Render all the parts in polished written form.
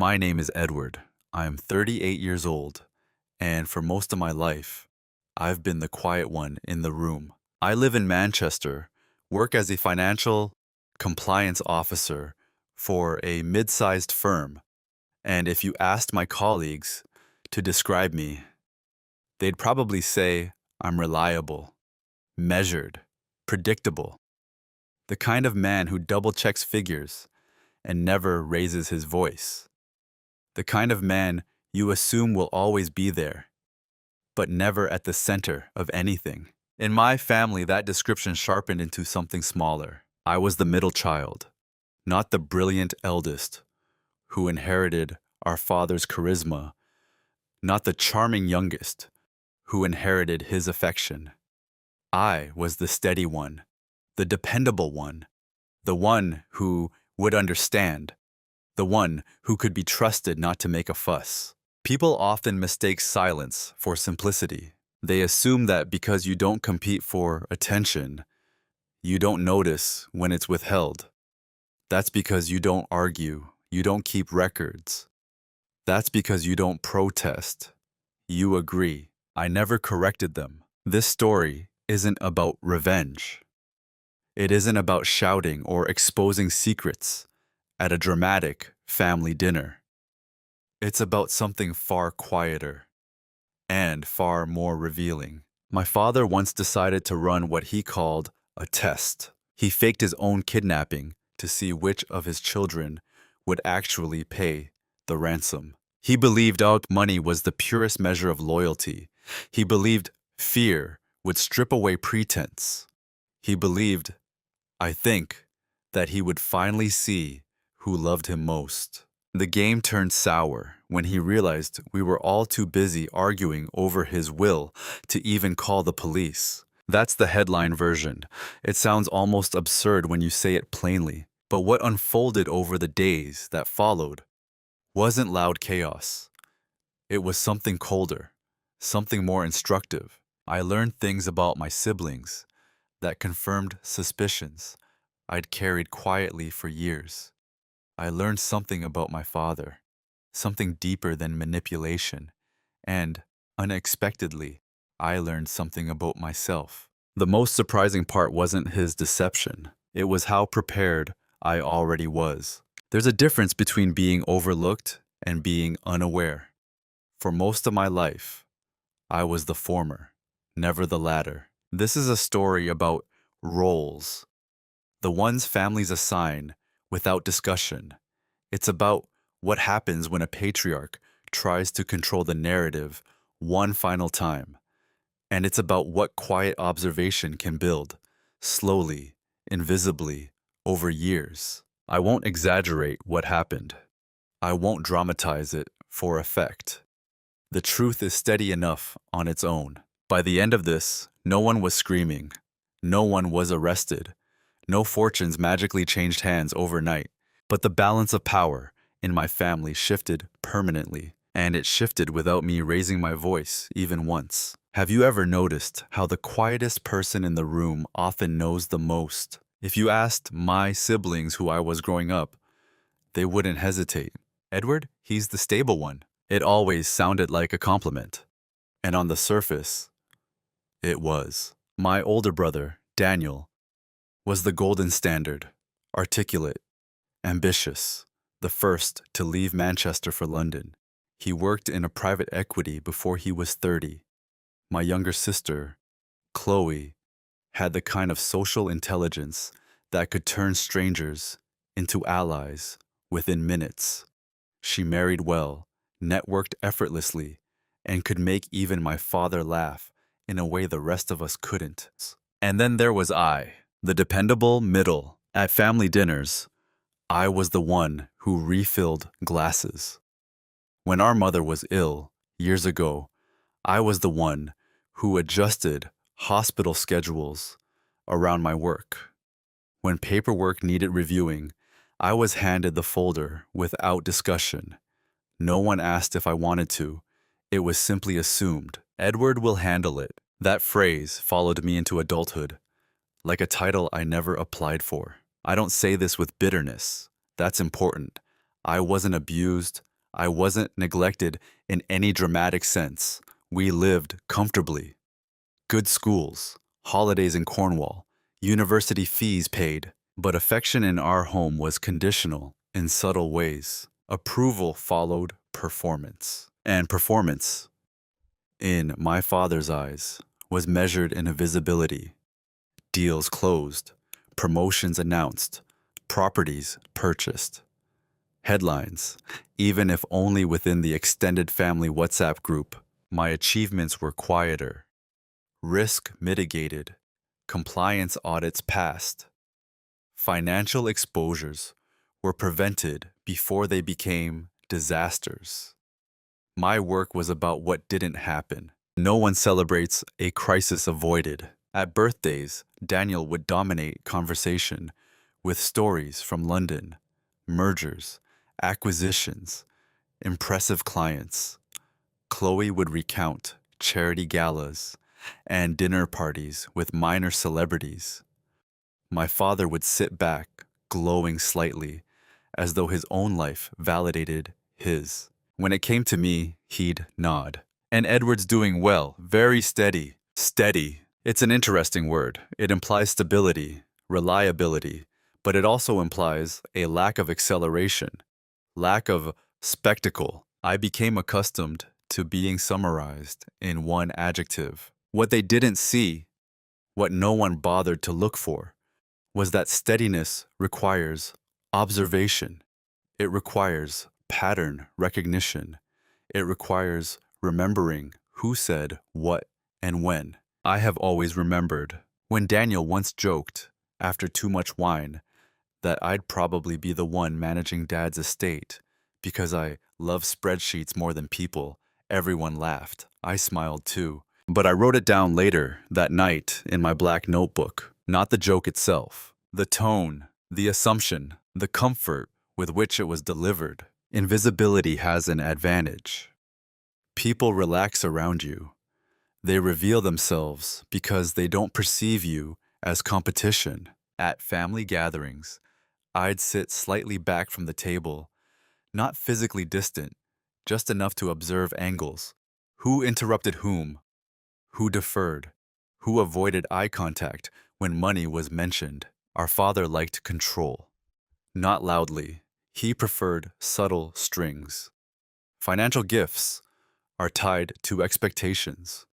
My name is Edward. I am 38 years old, and for most of my life, I've been the quiet one in the room. I live in Manchester, work as a financial compliance officer for a mid-sized firm, and if you asked my colleagues to describe me, they'd probably say I'm reliable, measured, predictable, the kind of man who double-checks figures and never raises his voice. The kind of man you assume will always be there, but never at the center of anything. In my family, that description sharpened into something smaller. I was the middle child, not the brilliant eldest who inherited our father's charisma, not the charming youngest who inherited his affection. I was the steady one, the dependable one, the one who would understand, the one who could be trusted not to make a fuss. People often mistake silence for simplicity. They assume that because you don't compete for attention, you don't notice when it's withheld. That's because you don't argue, you don't keep records. That's because you don't protest. You agree. I never corrected them. This story isn't about revenge. It isn't about shouting or exposing secrets at a dramatic family dinner. It's about something far quieter and far more revealing. My father once decided to run what he called a test. He faked his own kidnapping to see which of his children would actually pay the ransom. He believed dog money was the purest measure of loyalty. He believed fear would strip away pretense. He believed, I think, that he would finally see who loved him most. The game turned sour when he realized we were all too busy arguing over his will to even call the police. That's the headline version. It sounds almost absurd when you say it plainly. But what unfolded over the days that followed wasn't loud chaos. It was something colder, something more instructive. I learned things about my siblings that confirmed suspicions I'd carried quietly for years. I learned something about my father, something deeper than manipulation, and, unexpectedly, I learned something about myself. The most surprising part wasn't his deception. It was how prepared I already was. There's a difference between being overlooked and being unaware. For most of my life, I was the former, never the latter. This is a story about roles, the ones families assign without discussion. It's about what happens when a patriarch tries to control the narrative one final time. And it's about what quiet observation can build, slowly, invisibly, over years. I won't exaggerate what happened. I won't dramatize it for effect. The truth is steady enough on its own. By the end of this, no one was screaming. No one was arrested. No fortunes magically changed hands overnight. But the balance of power in my family shifted permanently, and it shifted without me raising my voice even once. Have you ever noticed how the quietest person in the room often knows the most? If you asked my siblings who I was growing up, they wouldn't hesitate. Edward, he's the stable one. It always sounded like a compliment. And on the surface, it was. My older brother, Daniel, was the golden standard, articulate, ambitious, the first to leave Manchester for London. He worked in a private equity before he was 30. My younger sister, Chloe, had the kind of social intelligence that could turn strangers into allies within minutes. She married well, networked effortlessly, and could make even my father laugh in a way the rest of us couldn't. And then there was I, the dependable middle. At family dinners, I was the one who refilled glasses. When our mother was ill, years ago, I was the one who adjusted hospital schedules around my work. When paperwork needed reviewing, I was handed the folder without discussion. No one asked if I wanted to. It was simply assumed. Edward will handle it. That phrase followed me into adulthood, like a title I never applied for. I don't say this with bitterness. That's important. I wasn't abused. I wasn't neglected in any dramatic sense. We lived comfortably. Good schools, holidays in Cornwall, university fees paid, but affection in our home was conditional in subtle ways. Approval followed performance. And performance, in my father's eyes, was measured in visibility. Deals closed, promotions announced, properties purchased. Headlines, even if only within the extended family WhatsApp group. My achievements were quieter. Risk mitigated. Compliance audits passed. Financial exposures were prevented before they became disasters. My work was about what didn't happen. No one celebrates a crisis avoided. At birthdays, Daniel would dominate conversation with stories from London, mergers, acquisitions, impressive clients. Chloe would recount charity galas and dinner parties with minor celebrities. My father would sit back, glowing slightly, as though his own life validated his. When it came to me, he'd nod. And Edward's doing well, very steady. Steady. It's an interesting word. It implies stability, reliability, but it also implies a lack of acceleration, lack of spectacle. I became accustomed to being summarized in one adjective. What they didn't see, what no one bothered to look for, was that steadiness requires observation. It requires pattern recognition. It requires remembering who said what and when. I have always remembered when Daniel once joked, after too much wine, that I'd probably be the one managing Dad's estate because I love spreadsheets more than people. Everyone laughed. I smiled too. But I wrote it down later that night in my black notebook. Not the joke itself, the tone, the assumption, the comfort with which it was delivered. Invisibility has an advantage. People relax around you. They reveal themselves because they don't perceive you as competition. At family gatherings, I'd sit slightly back from the table, not physically distant, just enough to observe angles. Who interrupted whom? Who deferred? Who avoided eye contact when money was mentioned? Our father liked control. Not loudly. He preferred subtle strings. Financial gifts are tied to expectations.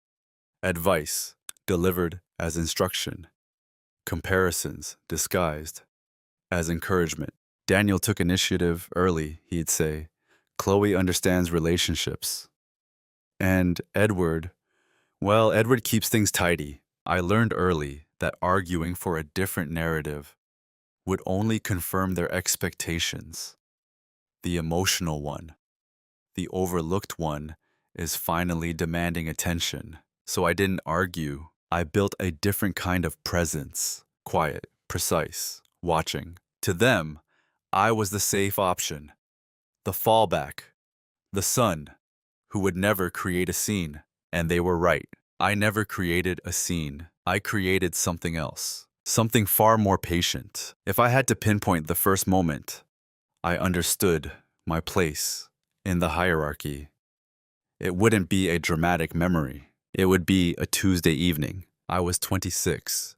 Advice delivered as instruction. Comparisons disguised as encouragement. Daniel took initiative early, he'd say. Chloe understands relationships. And Edward, well, Edward keeps things tidy. I learned early that arguing for a different narrative would only confirm their expectations. The emotional one, the overlooked one, is finally demanding attention. So I didn't argue. I built a different kind of presence. Quiet, precise, watching. To them, I was the safe option, the fallback, the son who would never create a scene. And they were right. I never created a scene. I created something else, something far more patient. If I had to pinpoint the first moment, I understood my place in the hierarchy. It wouldn't be a dramatic memory. It would be a Tuesday evening. I was 26.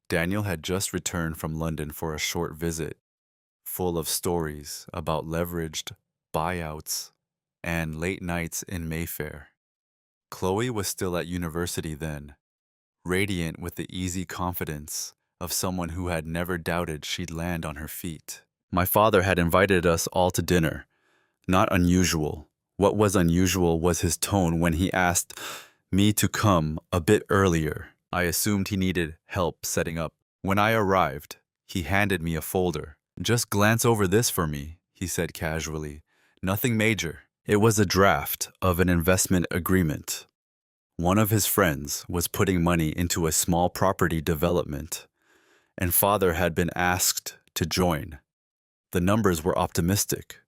Daniel had just returned from London for a short visit, full of stories about leveraged buyouts and late nights in Mayfair. Chloe was still at university then, radiant with the easy confidence of someone who had never doubted she'd land on her feet. My father had invited us all to dinner. Not unusual. What was unusual was his tone when he asked me to come a bit earlier. I assumed he needed help setting up. When I arrived, he handed me a folder. "Just glance over this for me," he said casually. "Nothing major." It was a draft of an investment agreement. One of his friends was putting money into a small property development, and father had been asked to join. The numbers were optimistic.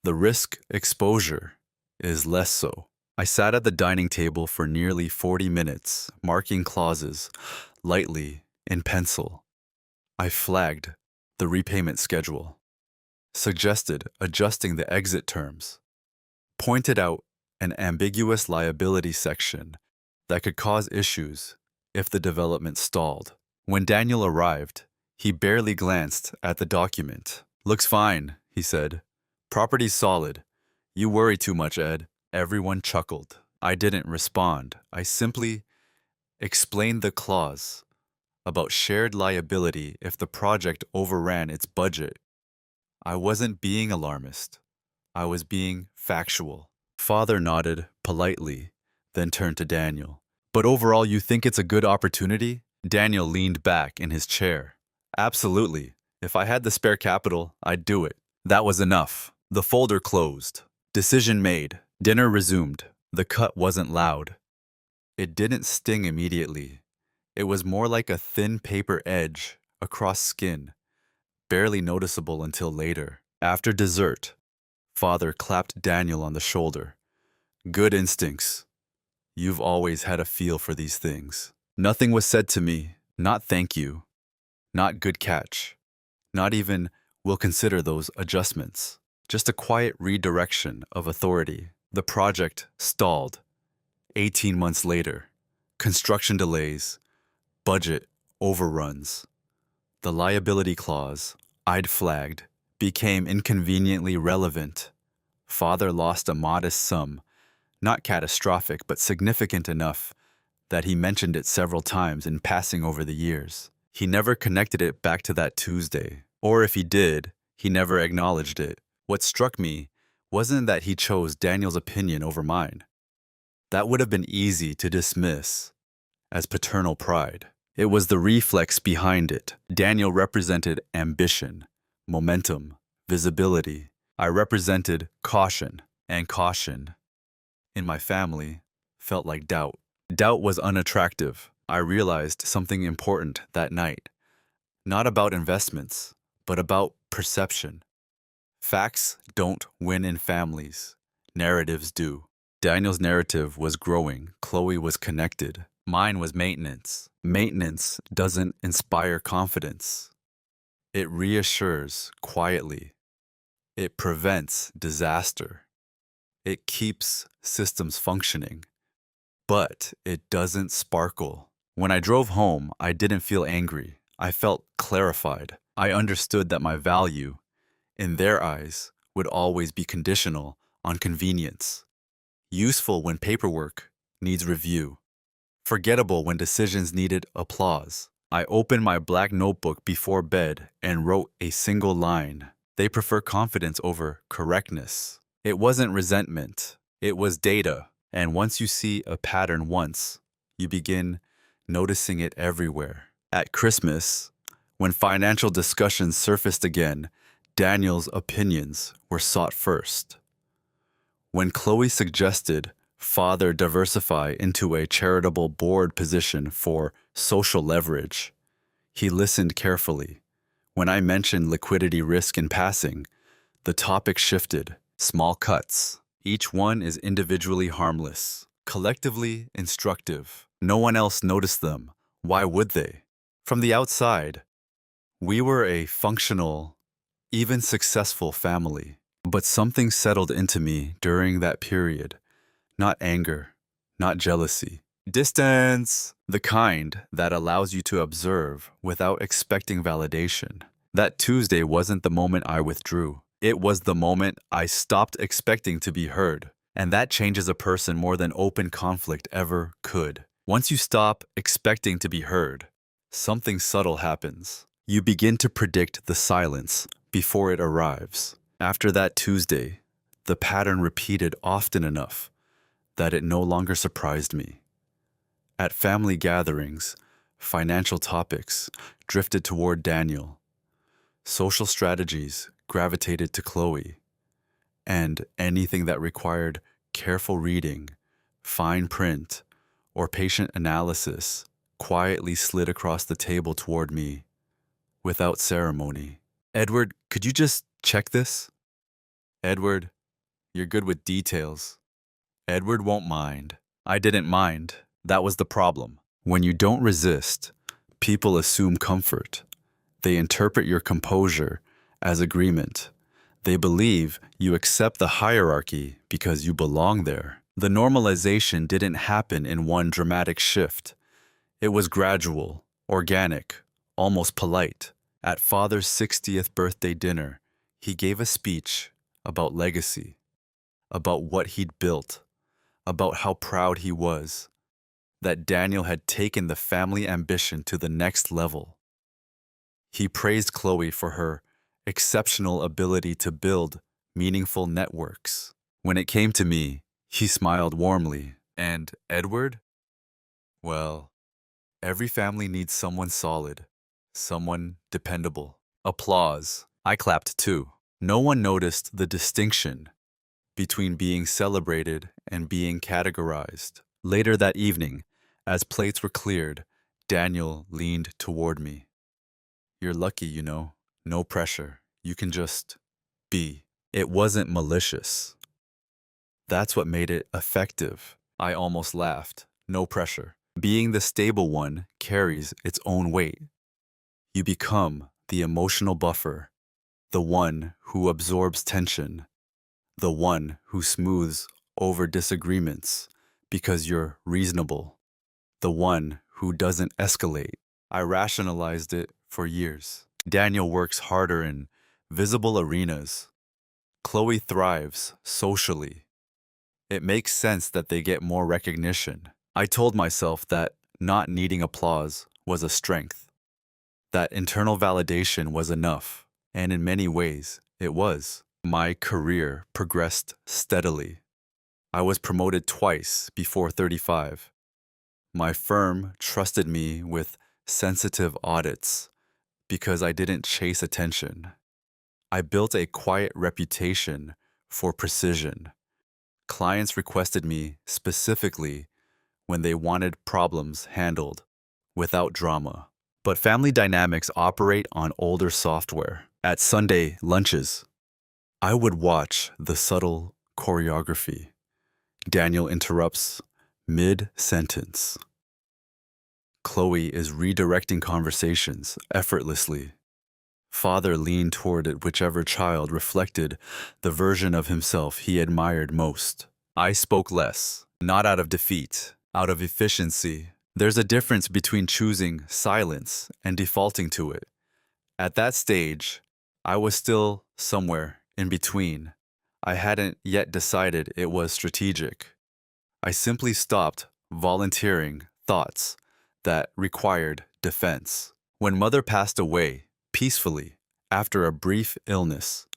The risk exposure is less so. I sat at the dining table for nearly 40 minutes, marking clauses lightly in pencil. I flagged the repayment schedule, suggested adjusting the exit terms. pointed out an ambiguous liability section that could cause issues if the development stalled. When Daniel arrived, he barely glanced at the document. "Looks fine," he said. "Property's solid. You worry too much, Ed." Everyone chuckled. I didn't respond. I simply explained the clause about shared liability if the project overran its budget. I wasn't being alarmist. I was being factual. Father nodded politely, then turned to Daniel. "But overall, you think it's a good opportunity?" Daniel leaned back in his chair. "Absolutely. If I had the spare capital, I'd do it." That was enough. The folder closed. Decision made. Dinner resumed. The cut wasn't loud. It didn't sting immediately. It was more like a thin paper edge across skin, barely noticeable until later. After dessert, Father clapped Daniel on the shoulder. "Good instincts. You've always had a feel for these things." Nothing was said to me. Not "thank you." Not "good catch." Not even "we'll consider those adjustments." Just a quiet redirection of authority. The project stalled. 18 months later. Construction delays. Budget overruns. The liability clause I'd flagged became inconveniently relevant. Father lost a modest sum, not catastrophic, but significant enough that he mentioned it several times in passing over the years. He never connected it back to that Tuesday, or if he did, he never acknowledged it. What struck me wasn't that he chose Daniel's opinion over mine. That would have been easy to dismiss as paternal pride. It was the reflex behind it. Daniel represented ambition, momentum, visibility. I represented caution, and caution, in my family, felt like doubt. Doubt was unattractive. I realized something important that night. Not about investments, but about perception. Facts don't win in families. Narratives do. Daniel's narrative was growing. Chloe was connected. Mine was maintenance. Maintenance doesn't inspire confidence. It reassures quietly. It prevents disaster. It keeps systems functioning. But it doesn't sparkle. When I drove home, I didn't feel angry. I felt clarified. I understood that my value, in their eyes, would always be conditional on convenience. Useful when paperwork needs review. Forgettable when decisions needed applause. I opened my black notebook before bed and wrote a single line. They prefer confidence over correctness. It wasn't resentment. It was data. And once you see a pattern once, you begin noticing it everywhere. At Christmas, when financial discussions surfaced again, Daniel's opinions were sought first. When Chloe suggested Father diversify into a charitable board position for social leverage, he listened carefully. When I mentioned liquidity risk in passing, the topic shifted. Small cuts. Each one is individually harmless, collectively instructive. No one else noticed them. Why would they? From the outside, we were a functional, even successful family. But something settled into me during that period. Not anger, not jealousy. Distance, the kind that allows you to observe without expecting validation. That Tuesday wasn't the moment I withdrew. It was the moment I stopped expecting to be heard. And that changes a person more than open conflict ever could. Once you stop expecting to be heard, something subtle happens. You begin to predict the silence before it arrives. After that Tuesday, the pattern repeated often enough that it no longer surprised me. At family gatherings, financial topics drifted toward Daniel. Social strategies gravitated to Chloe. And anything that required careful reading, fine print, or patient analysis quietly slid across the table toward me without ceremony. "Edward, could you just check this?" "Edward, you're good with details." "Edward won't mind." I didn't mind. That was the problem. When you don't resist, people assume comfort. They interpret your composure as agreement. They believe you accept the hierarchy because you belong there. The normalization didn't happen in one dramatic shift. It was gradual, organic, almost polite. At Father's 60th birthday dinner, he gave a speech about legacy, about what he'd built, about how proud he was, that Daniel had taken the family ambition to the next level. He praised Chloe for her exceptional ability to build meaningful networks. When it came to me, he smiled warmly. And Edward? Well, every family needs someone solid, someone dependable. Applause. I clapped too. No one noticed the distinction between being celebrated and being categorized. Later that evening, as plates were cleared, Daniel leaned toward me. You're lucky, you know. No pressure. You can just be. It wasn't malicious. That's what made it effective. I almost laughed. No pressure. Being the stable one carries its own weight. You become the emotional buffer, the one who absorbs tension, the one who smooths over disagreements because you're reasonable, the one who doesn't escalate. I rationalized it for years. Daniel works harder in visible arenas. Chloe thrives socially. It makes sense that they get more recognition. I told myself that not needing applause was a strength, that internal validation was enough, and in many ways, it was. My career progressed steadily. I was promoted twice before 35. My firm trusted me with sensitive audits because I didn't chase attention. I built a quiet reputation for precision. Clients requested me specifically when they wanted problems handled without drama. But family dynamics operate on older software. At Sunday lunches, I would watch the subtle choreography. Daniel interrupts mid-sentence. Chloe is redirecting conversations effortlessly. Father leaned toward it whichever child reflected the version of himself he admired most. I spoke less, not out of defeat, out of efficiency. There's a difference between choosing silence and defaulting to it. At that stage, I was still somewhere in between. I hadn't yet decided it was strategic. I simply stopped volunteering thoughts that required defense. When Mother passed away, peacefully, after a brief illness,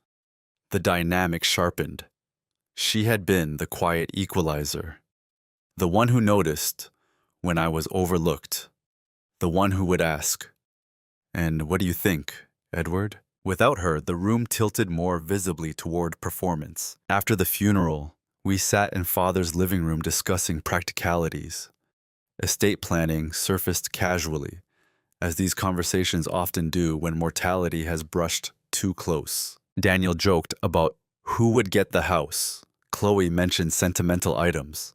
the dynamic sharpened. She had been the quiet equalizer, the one who noticed when I was overlooked, the one who would ask, "And what do you think, Edward?" Without her, the room tilted more visibly toward performance. After the funeral, we sat in Father's living room discussing practicalities. Estate planning surfaced casually, as these conversations often do when mortality has brushed too close. Daniel joked about who would get the house. Chloe mentioned sentimental items.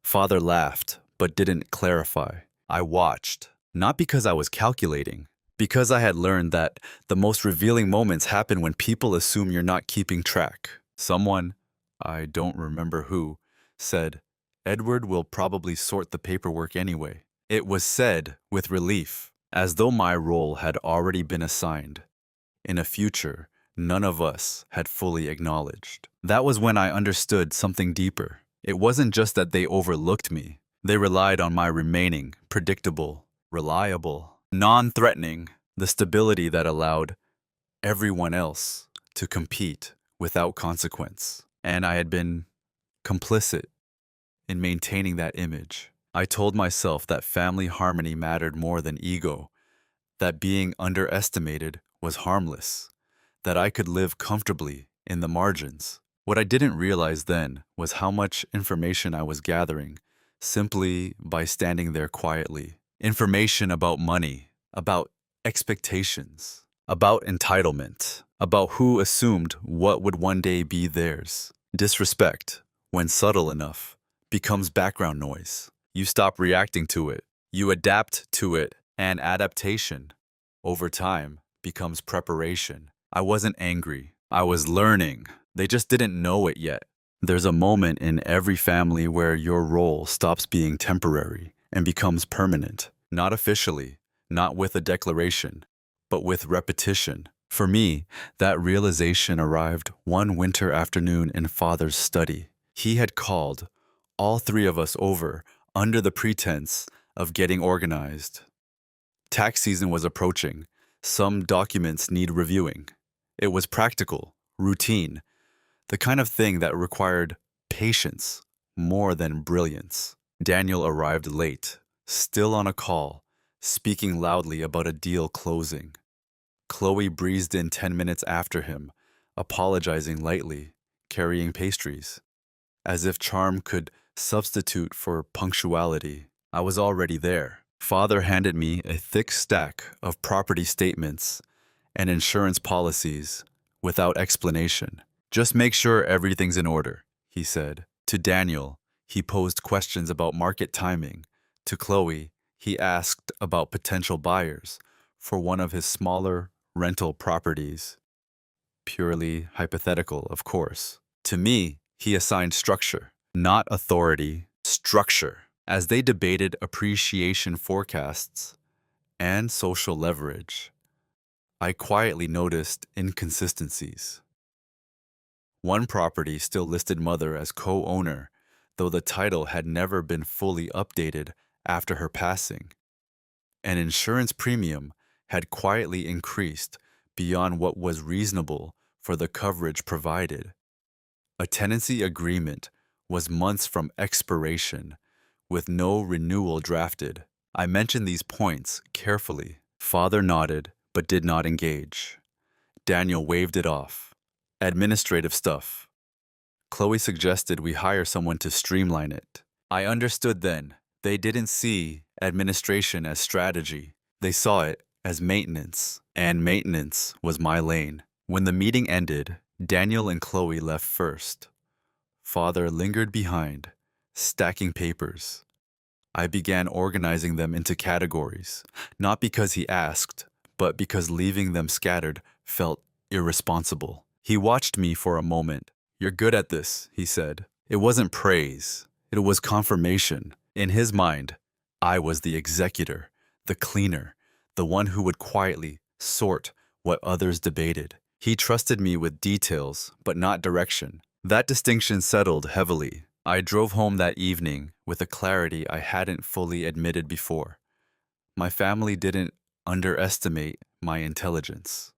Father laughed, but didn't clarify. I watched, not because I was calculating, because I had learned that the most revealing moments happen when people assume you're not keeping track. Someone, I don't remember who, said, "Edward will probably sort the paperwork anyway." It was said with relief, as though my role had already been assigned, in a future none of us had fully acknowledged. That was when I understood something deeper. It wasn't just that they overlooked me. They relied on my remaining predictable, reliable, non-threatening, the stability that allowed everyone else to compete without consequence. And I had been complicit in maintaining that image. I told myself that family harmony mattered more than ego, that being underestimated was harmless, that I could live comfortably in the margins. What I didn't realize then was how much information I was gathering simply by standing there quietly. Information about money, about expectations, about entitlement, about who assumed what would one day be theirs. Disrespect, when subtle enough, becomes background noise. You stop reacting to it, you adapt to it, and adaptation, over time, becomes preparation. I wasn't angry, I was learning. They just didn't know it yet. There's a moment in every family where your role stops being temporary and becomes permanent. Not officially, not with a declaration, but with repetition. For me, that realization arrived one winter afternoon in Father's study. He had called all three of us over under the pretense of getting organized. Tax season was approaching. Some documents need reviewing. It was practical, routine, the kind of thing that required patience more than brilliance. Daniel arrived late, still on a call, speaking loudly about a deal closing. Chloe breezed in 10 minutes after him, apologizing lightly, carrying pastries. As if charm could substitute for punctuality, I was already there. Father handed me a thick stack of property statements and insurance policies without explanation. Just make sure everything's in order, he said. To Daniel, he posed questions about market timing. To Chloe, he asked about potential buyers for one of his smaller rental properties. Purely hypothetical, of course. To me, he assigned structure, not authority, structure. As they debated appreciation forecasts and social leverage, I quietly noticed inconsistencies. One property still listed mother as co-owner, though the title had never been fully updated after her passing. An insurance premium had quietly increased beyond what was reasonable for the coverage provided. A tenancy agreement was months from expiration, with no renewal drafted. I mentioned these points carefully. Father nodded, but did not engage. Daniel waved it off. Administrative stuff. Chloe suggested we hire someone to streamline it. I understood then. They didn't see administration as strategy. They saw it as maintenance, and maintenance was my lane. When the meeting ended, Daniel and Chloe left first. Father lingered behind, stacking papers. I began organizing them into categories, not because he asked, but because leaving them scattered felt irresponsible. He watched me for a moment. "You're good at this," he said. It wasn't praise. It was confirmation. In his mind, I was the executor, the cleaner, the one who would quietly sort what others debated. He trusted me with details, but not direction. That distinction settled heavily. I drove home that evening with a clarity I hadn't fully admitted before. My family didn't underestimate my intelligence.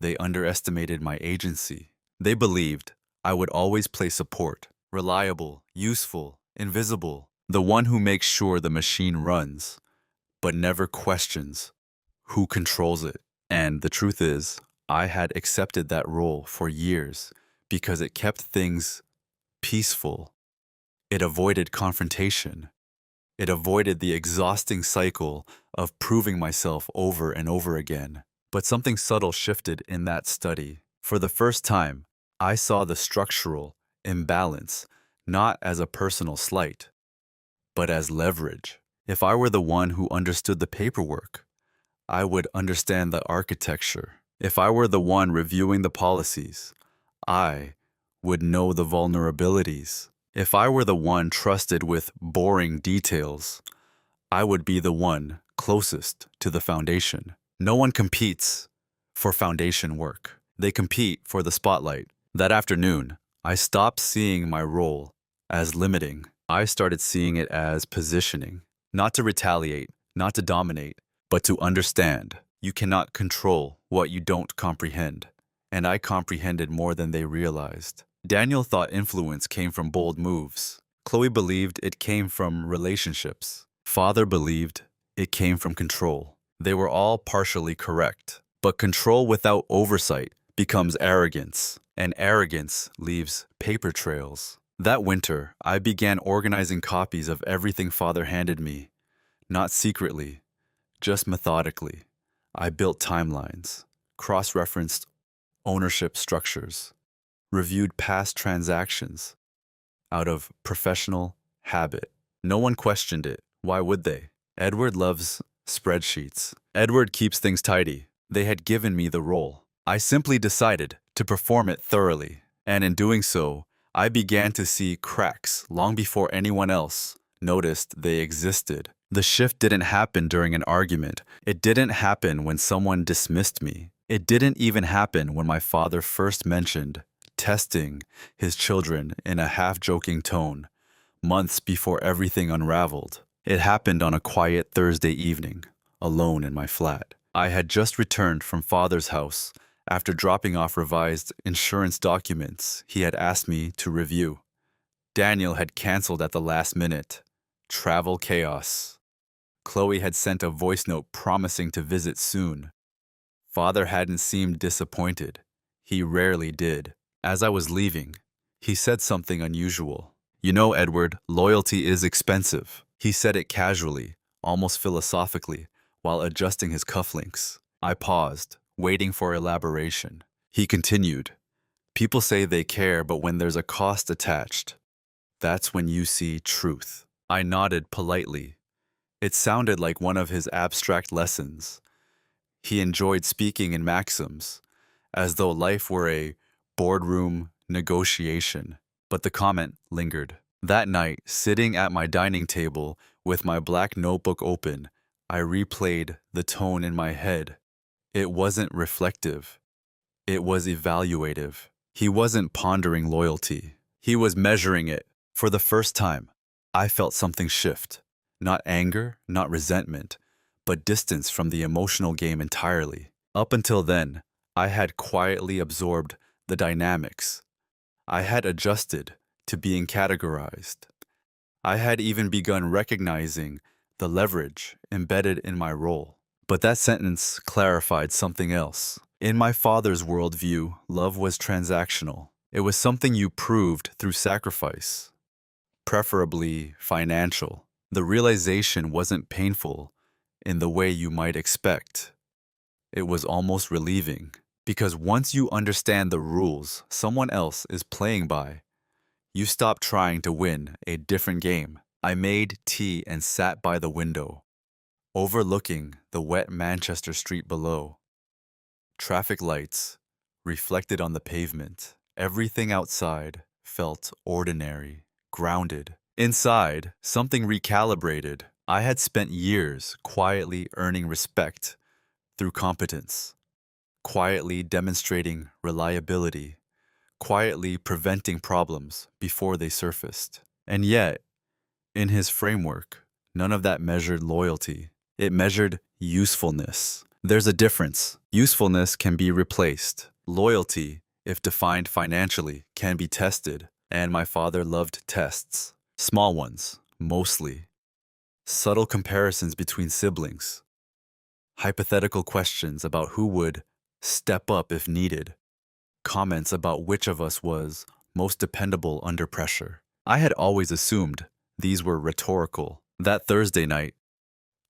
They underestimated my agency. They believed I would always play support, reliable, useful, invisible, the one who makes sure the machine runs, but never questions who controls it. And the truth is, I had accepted that role for years because it kept things peaceful. It avoided confrontation. It avoided the exhausting cycle of proving myself over and over again. But something subtle shifted in that study. For the first time, I saw the structural imbalance not as a personal slight, but as leverage. If I were the one who understood the paperwork, I would understand the architecture. If I were the one reviewing the policies, I would know the vulnerabilities. If I were the one trusted with boring details, I would be the one closest to the foundation. No one competes for foundation work. They compete for the spotlight. That afternoon, I stopped seeing my role as limiting. I started seeing it as positioning. Not to retaliate, not to dominate, but to understand. You cannot control what you don't comprehend. And I comprehended more than they realized. Daniel thought influence came from bold moves. Chloe believed it came from relationships. Father believed it came from control. They were all partially correct. But control without oversight becomes arrogance, and arrogance leaves paper trails. That winter, I began organizing copies of everything Father handed me. Not secretly, just methodically. I built timelines, cross-referenced ownership structures, reviewed past transactions out of professional habit. No one questioned it. Why would they? Edward loves spreadsheets. Edward keeps things tidy. They had given me the role. I simply decided to perform it thoroughly. And in doing so, I began to see cracks long before anyone else noticed they existed. The shift didn't happen during an argument. It didn't happen when someone dismissed me. It didn't even happen when my father first mentioned testing his children in a half-joking tone, months before everything unraveled. It happened on a quiet Thursday evening, alone in my flat. I had just returned from father's house after dropping off revised insurance documents he had asked me to review. Daniel had canceled at the last minute. Travel chaos. Chloe had sent a voice note promising to visit soon. Father hadn't seemed disappointed. He rarely did. As I was leaving, he said something unusual. "You know, Edward, loyalty is expensive." He said it casually, almost philosophically, while adjusting his cufflinks. I paused, waiting for elaboration. He continued, "People say they care, but when there's a cost attached, that's when you see truth." I nodded politely. It sounded like one of his abstract lessons. He enjoyed speaking in maxims, as though life were a boardroom negotiation. But the comment lingered. That night, sitting at my dining table with my black notebook open, I replayed the tone in my head. It wasn't reflective. It was evaluative. He wasn't pondering loyalty. He was measuring it. For the first time, I felt something shift. Not anger, not resentment, but distance from the emotional game entirely. Up until then, I had quietly absorbed the dynamics. I had adjusted to being categorized. I had even begun recognizing the leverage embedded in my role. But that sentence clarified something else. In my father's worldview, love was transactional. It was something you proved through sacrifice, preferably financial. The realization wasn't painful in the way you might expect. It was almost relieving, because once you understand the rules someone else is playing by, you stop trying to win a different game. I made tea and sat by the window, overlooking the wet Manchester street below. Traffic lights reflected on the pavement. Everything outside felt ordinary, grounded. Inside, something recalibrated. I had spent years quietly earning respect through competence, quietly demonstrating reliability, quietly preventing problems before they surfaced. And yet, in his framework, none of that measured loyalty. It measured usefulness. There's a difference. Usefulness can be replaced. Loyalty, if defined financially, can be tested. And my father loved tests. Small ones, mostly. Subtle comparisons between siblings. Hypothetical questions about who would step up if needed. Comments about which of us was most dependable under pressure. I had always assumed these were rhetorical. That Thursday night,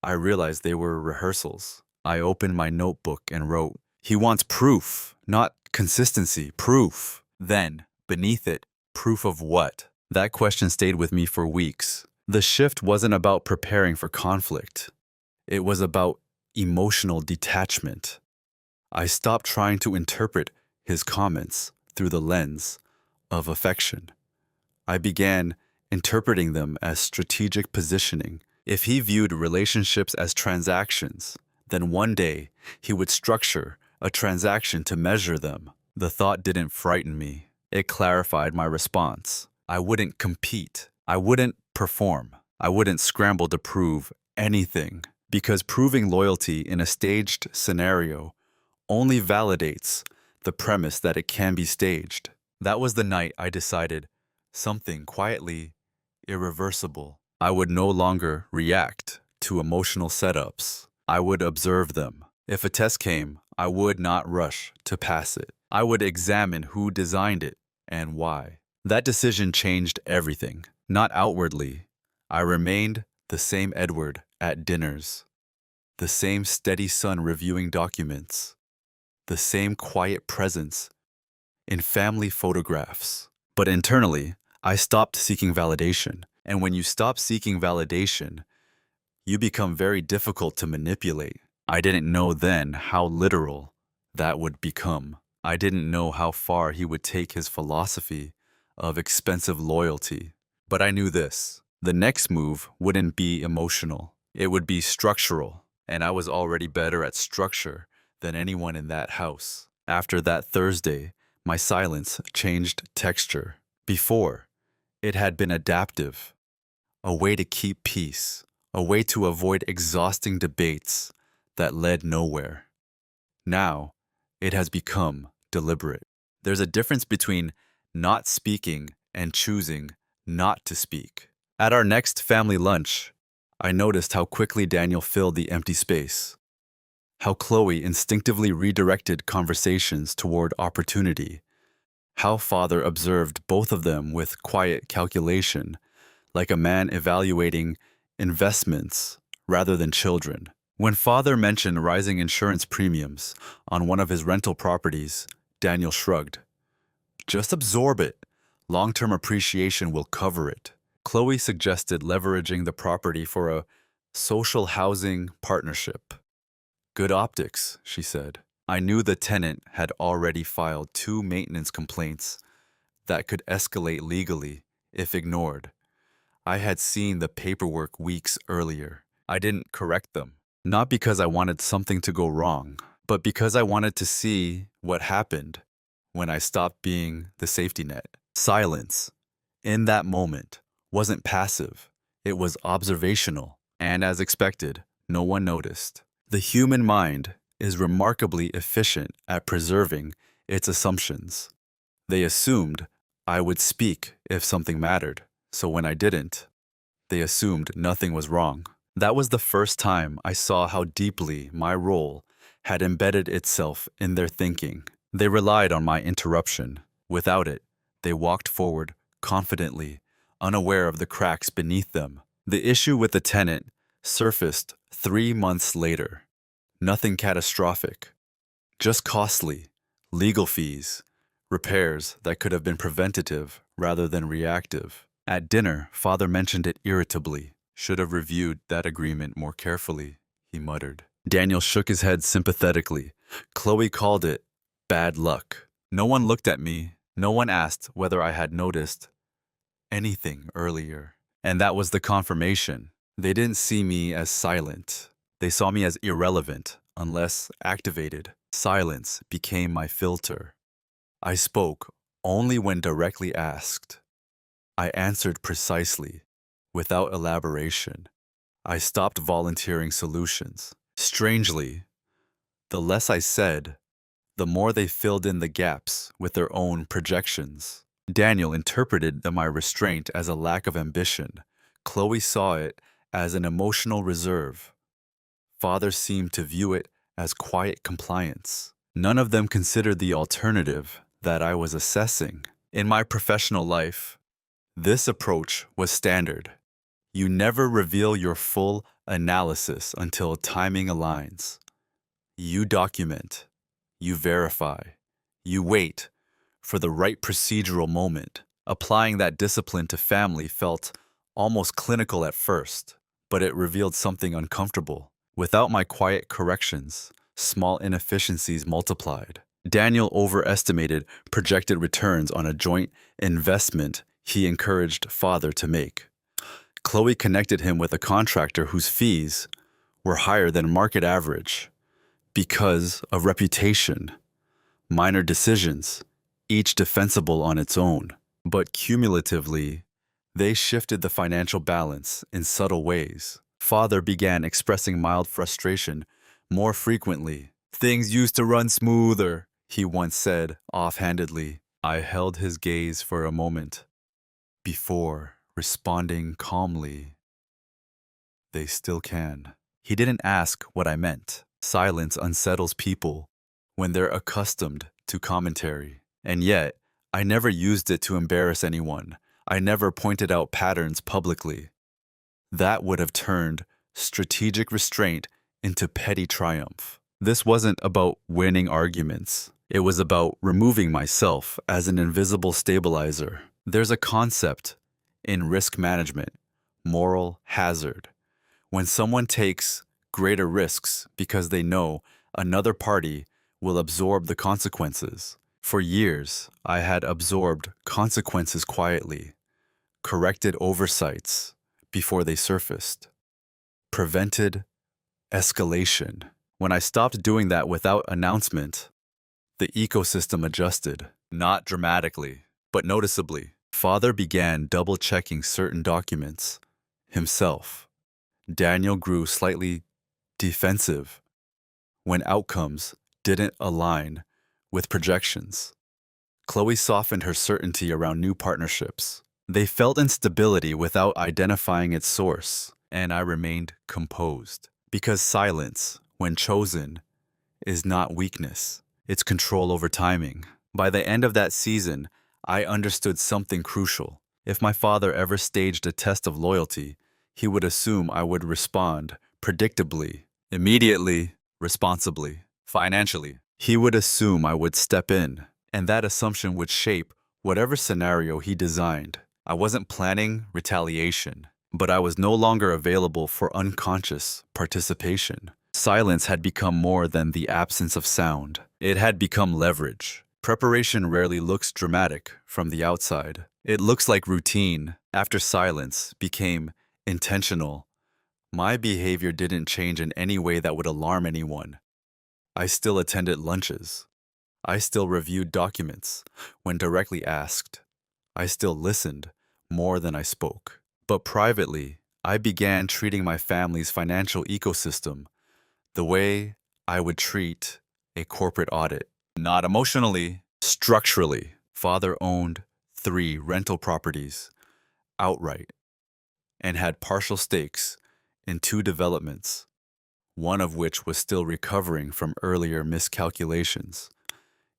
I realized they were rehearsals. I opened my notebook and wrote, "He wants proof, not consistency, proof." Then, beneath it, proof of what? That question stayed with me for weeks. The shift wasn't about preparing for conflict. It was about emotional detachment. I stopped trying to interpret his comments through the lens of affection. I began interpreting them as strategic positioning. If he viewed relationships as transactions, then one day he would structure a transaction to measure them. The thought didn't frighten me. It clarified my response. I wouldn't compete. I wouldn't perform. I wouldn't scramble to prove anything, because proving loyalty in a staged scenario only validates the premise that it can be staged. That was the night I decided something quietly irreversible. I would no longer react to emotional setups. I would observe them. If a test came, I would not rush to pass it. I would examine who designed it and why. That decision changed everything. Not outwardly. I remained the same Edward at dinners, the same steady son reviewing documents, the same quiet presence in family photographs. But internally, I stopped seeking validation. And when you stop seeking validation, you become very difficult to manipulate. I didn't know then how literal that would become. I didn't know how far he would take his philosophy of expensive loyalty. But I knew this. The next move wouldn't be emotional. It would be structural, and I was already better at structure than anyone in that house. After that Thursday, my silence changed texture. Before, it had been adaptive, a way to keep peace, a way to avoid exhausting debates that led nowhere. Now, it has become deliberate. There's a difference between not speaking and choosing not to speak. At our next family lunch, I noticed how quickly Daniel filled the empty space, how Chloe instinctively redirected conversations toward opportunity, how Father observed both of them with quiet calculation, like a man evaluating investments rather than children. When Father mentioned rising insurance premiums on one of his rental properties, Daniel shrugged. Just absorb it. Long-term appreciation will cover it. Chloe suggested leveraging the property for a social housing partnership. Good optics, she said. I knew the tenant had already filed 2 maintenance complaints that could escalate legally if ignored. I had seen the paperwork weeks earlier. I didn't correct them. Not because I wanted something to go wrong, but because I wanted to see what happened when I stopped being the safety net. Silence, in that moment, wasn't passive. It was observational, and as expected, no one noticed. The human mind is remarkably efficient at preserving its assumptions. They assumed I would speak if something mattered, so when I didn't, they assumed nothing was wrong. That was the first time I saw how deeply my role had embedded itself in their thinking. They relied on my interruption. Without it, they walked forward confidently, unaware of the cracks beneath them. The issue with the tenant surfaced 3 months later. Nothing catastrophic, just costly, legal fees, repairs that could have been preventative rather than reactive. At dinner, Father mentioned it irritably. Should have reviewed that agreement more carefully, he muttered. Daniel shook his head sympathetically. Chloe called it bad luck. No one looked at me. No one asked whether I had noticed anything earlier. And that was the confirmation. They didn't see me as silent. They saw me as irrelevant, unless activated. Silence became my filter. I spoke only when directly asked. I answered precisely, without elaboration. I stopped volunteering solutions. Strangely, the less I said, the more they filled in the gaps with their own projections. Daniel interpreted my restraint as a lack of ambition. Chloe saw it as an emotional reserve. Father seemed to view it as quiet compliance. None of them considered the alternative that I was assessing. In my professional life, this approach was standard. You never reveal your full analysis until timing aligns. You document, you verify, you wait for the right procedural moment. Applying that discipline to family felt almost clinical at first, but it revealed something uncomfortable. Without my quiet corrections, small inefficiencies multiplied. Daniel overestimated projected returns on a joint investment he encouraged Father to make. Chloe connected him with a contractor whose fees were higher than market average because of reputation, minor decisions, each defensible on its own. But cumulatively, they shifted the financial balance in subtle ways. Father began expressing mild frustration more frequently. Things used to run smoother, he once said offhandedly. I held his gaze for a moment before responding calmly. They still can. He didn't ask what I meant. Silence unsettles people when they're accustomed to commentary. And yet, I never used it to embarrass anyone. I never pointed out patterns publicly. That would have turned strategic restraint into petty triumph. This wasn't about winning arguments. It was about removing myself as an invisible stabilizer. There's a concept in risk management, moral hazard. When someone takes greater risks because they know another party will absorb the consequences. For years, I had absorbed consequences quietly, corrected oversights before they surfaced, prevented escalation. When I stopped doing that without announcement, the ecosystem adjusted, not dramatically, but noticeably. Father began double-checking certain documents himself. Daniel grew slightly defensive when outcomes didn't align with projections. Chloe softened her certainty around new partnerships. They felt instability without identifying its source, and I remained composed. Because silence, when chosen, is not weakness, it's control over timing. By the end of that season, I understood something crucial. If my father ever staged a test of loyalty, he would assume I would respond predictably, immediately, responsibly, financially. He would assume I would step in, and that assumption would shape whatever scenario he designed. I wasn't planning retaliation, but I was no longer available for unconscious participation. Silence had become more than the absence of sound. It had become leverage. Preparation rarely looks dramatic from the outside. It looks like routine. After silence became intentional, my behavior didn't change in any way that would alarm anyone. I still attended lunches. I still reviewed documents when directly asked. I still listened more than I spoke. But privately, I began treating my family's financial ecosystem the way I would treat a corporate audit. Not emotionally, structurally. Father owned 3 rental properties outright and had partial stakes in 2 developments, one of which was still recovering from earlier miscalculations.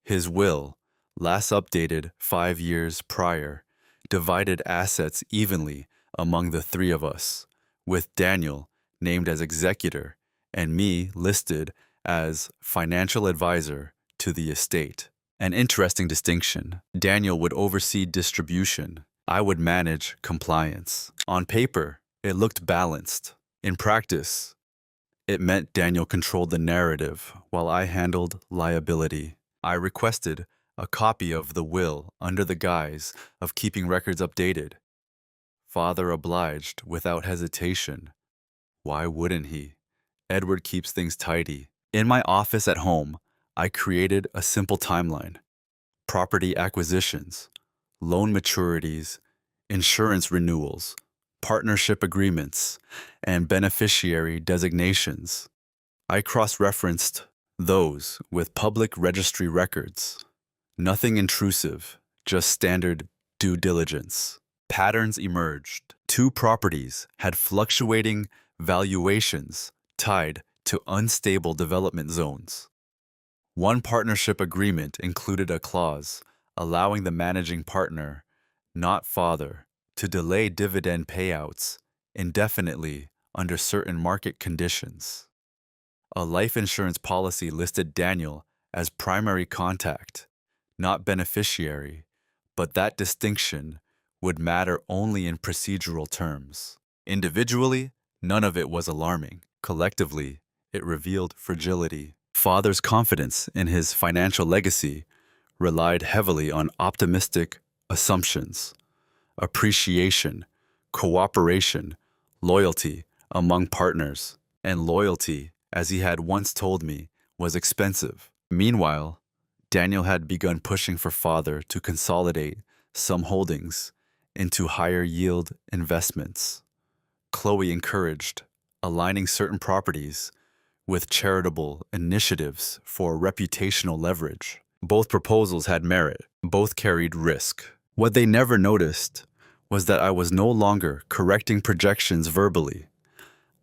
His will, last updated 5 years prior, divided assets evenly among the 3 of us, with Daniel named as executor and me listed as financial advisor to the estate. An interesting distinction. Daniel would oversee distribution. I would manage compliance. On paper, it looked balanced. In practice, it meant Daniel controlled the narrative while I handled liability. I requested a copy of the will under the guise of keeping records updated. Father obliged without hesitation. Why wouldn't he? Edward keeps things tidy. In my office at home, I created a simple timeline. Property acquisitions, loan maturities, insurance renewals, partnership agreements, and beneficiary designations. I cross-referenced those with public registry records. Nothing intrusive, just standard due diligence. Patterns emerged. 2 properties had fluctuating valuations tied to unstable development zones. One partnership agreement included a clause allowing the managing partner, not father, to delay dividend payouts indefinitely under certain market conditions. A life insurance policy listed Daniel as primary contact, not beneficiary, but that distinction would matter only in procedural terms. Individually, none of it was alarming. Collectively, it revealed fragility. Father's confidence in his financial legacy relied heavily on optimistic assumptions, appreciation, cooperation, loyalty among partners, and loyalty, as he had once told me, was expensive. Meanwhile, Daniel had begun pushing for father to consolidate some holdings into higher yield investments. Chloe encouraged aligning certain properties with charitable initiatives for reputational leverage. Both proposals had merit, both carried risk. What they never noticed was that I was no longer correcting projections verbally.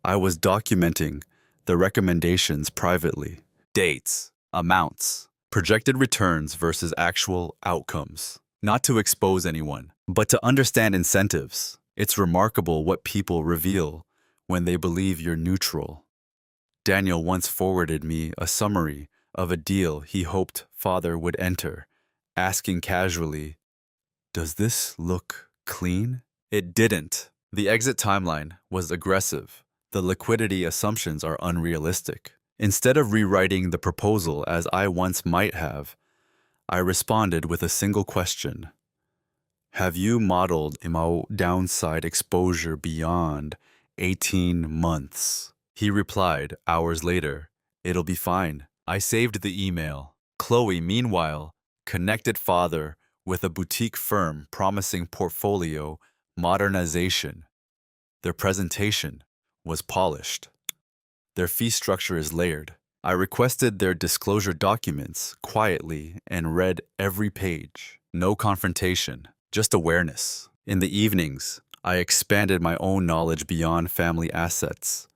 I was documenting the recommendations privately. Dates, amounts, projected returns versus actual outcomes. Not to expose anyone, but to understand incentives. It's remarkable what people reveal when they believe you're neutral. Daniel once forwarded me a summary of a deal he hoped father would enter, asking casually, "Does this look clean?" It didn't. The exit timeline was aggressive. The liquidity assumptions are unrealistic. Instead of rewriting the proposal as I once might have, I responded with a single question. Have you modeled a downside exposure beyond 18 months? He replied hours later, it'll be fine. I saved the email. Chloe, meanwhile, connected father with a boutique firm promising portfolio modernization. Their presentation was polished. Their fee structure is layered. I requested their disclosure documents quietly and read every page. No confrontation, just awareness. In the evenings, I expanded my own knowledge beyond family assets,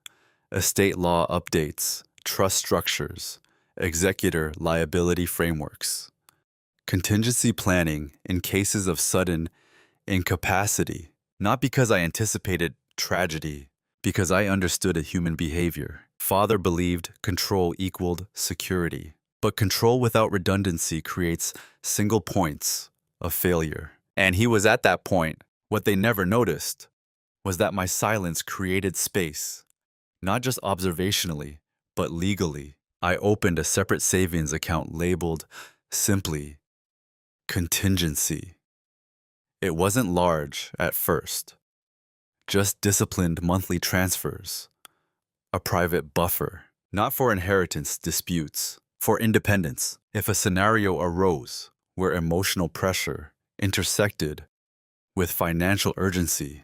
estate law updates, trust structures, executor liability frameworks, contingency planning in cases of sudden incapacity, not because I anticipated tragedy, because I understood a human behavior. Father believed control equaled security, but control without redundancy creates single points of failure. And he was at that point. What they never noticed was that my silence created space, not just observationally, but legally. I opened a separate savings account labeled simply contingency. It wasn't large at first, just disciplined monthly transfers, a private buffer, not for inheritance disputes, for independence. If a scenario arose where emotional pressure intersected with financial urgency,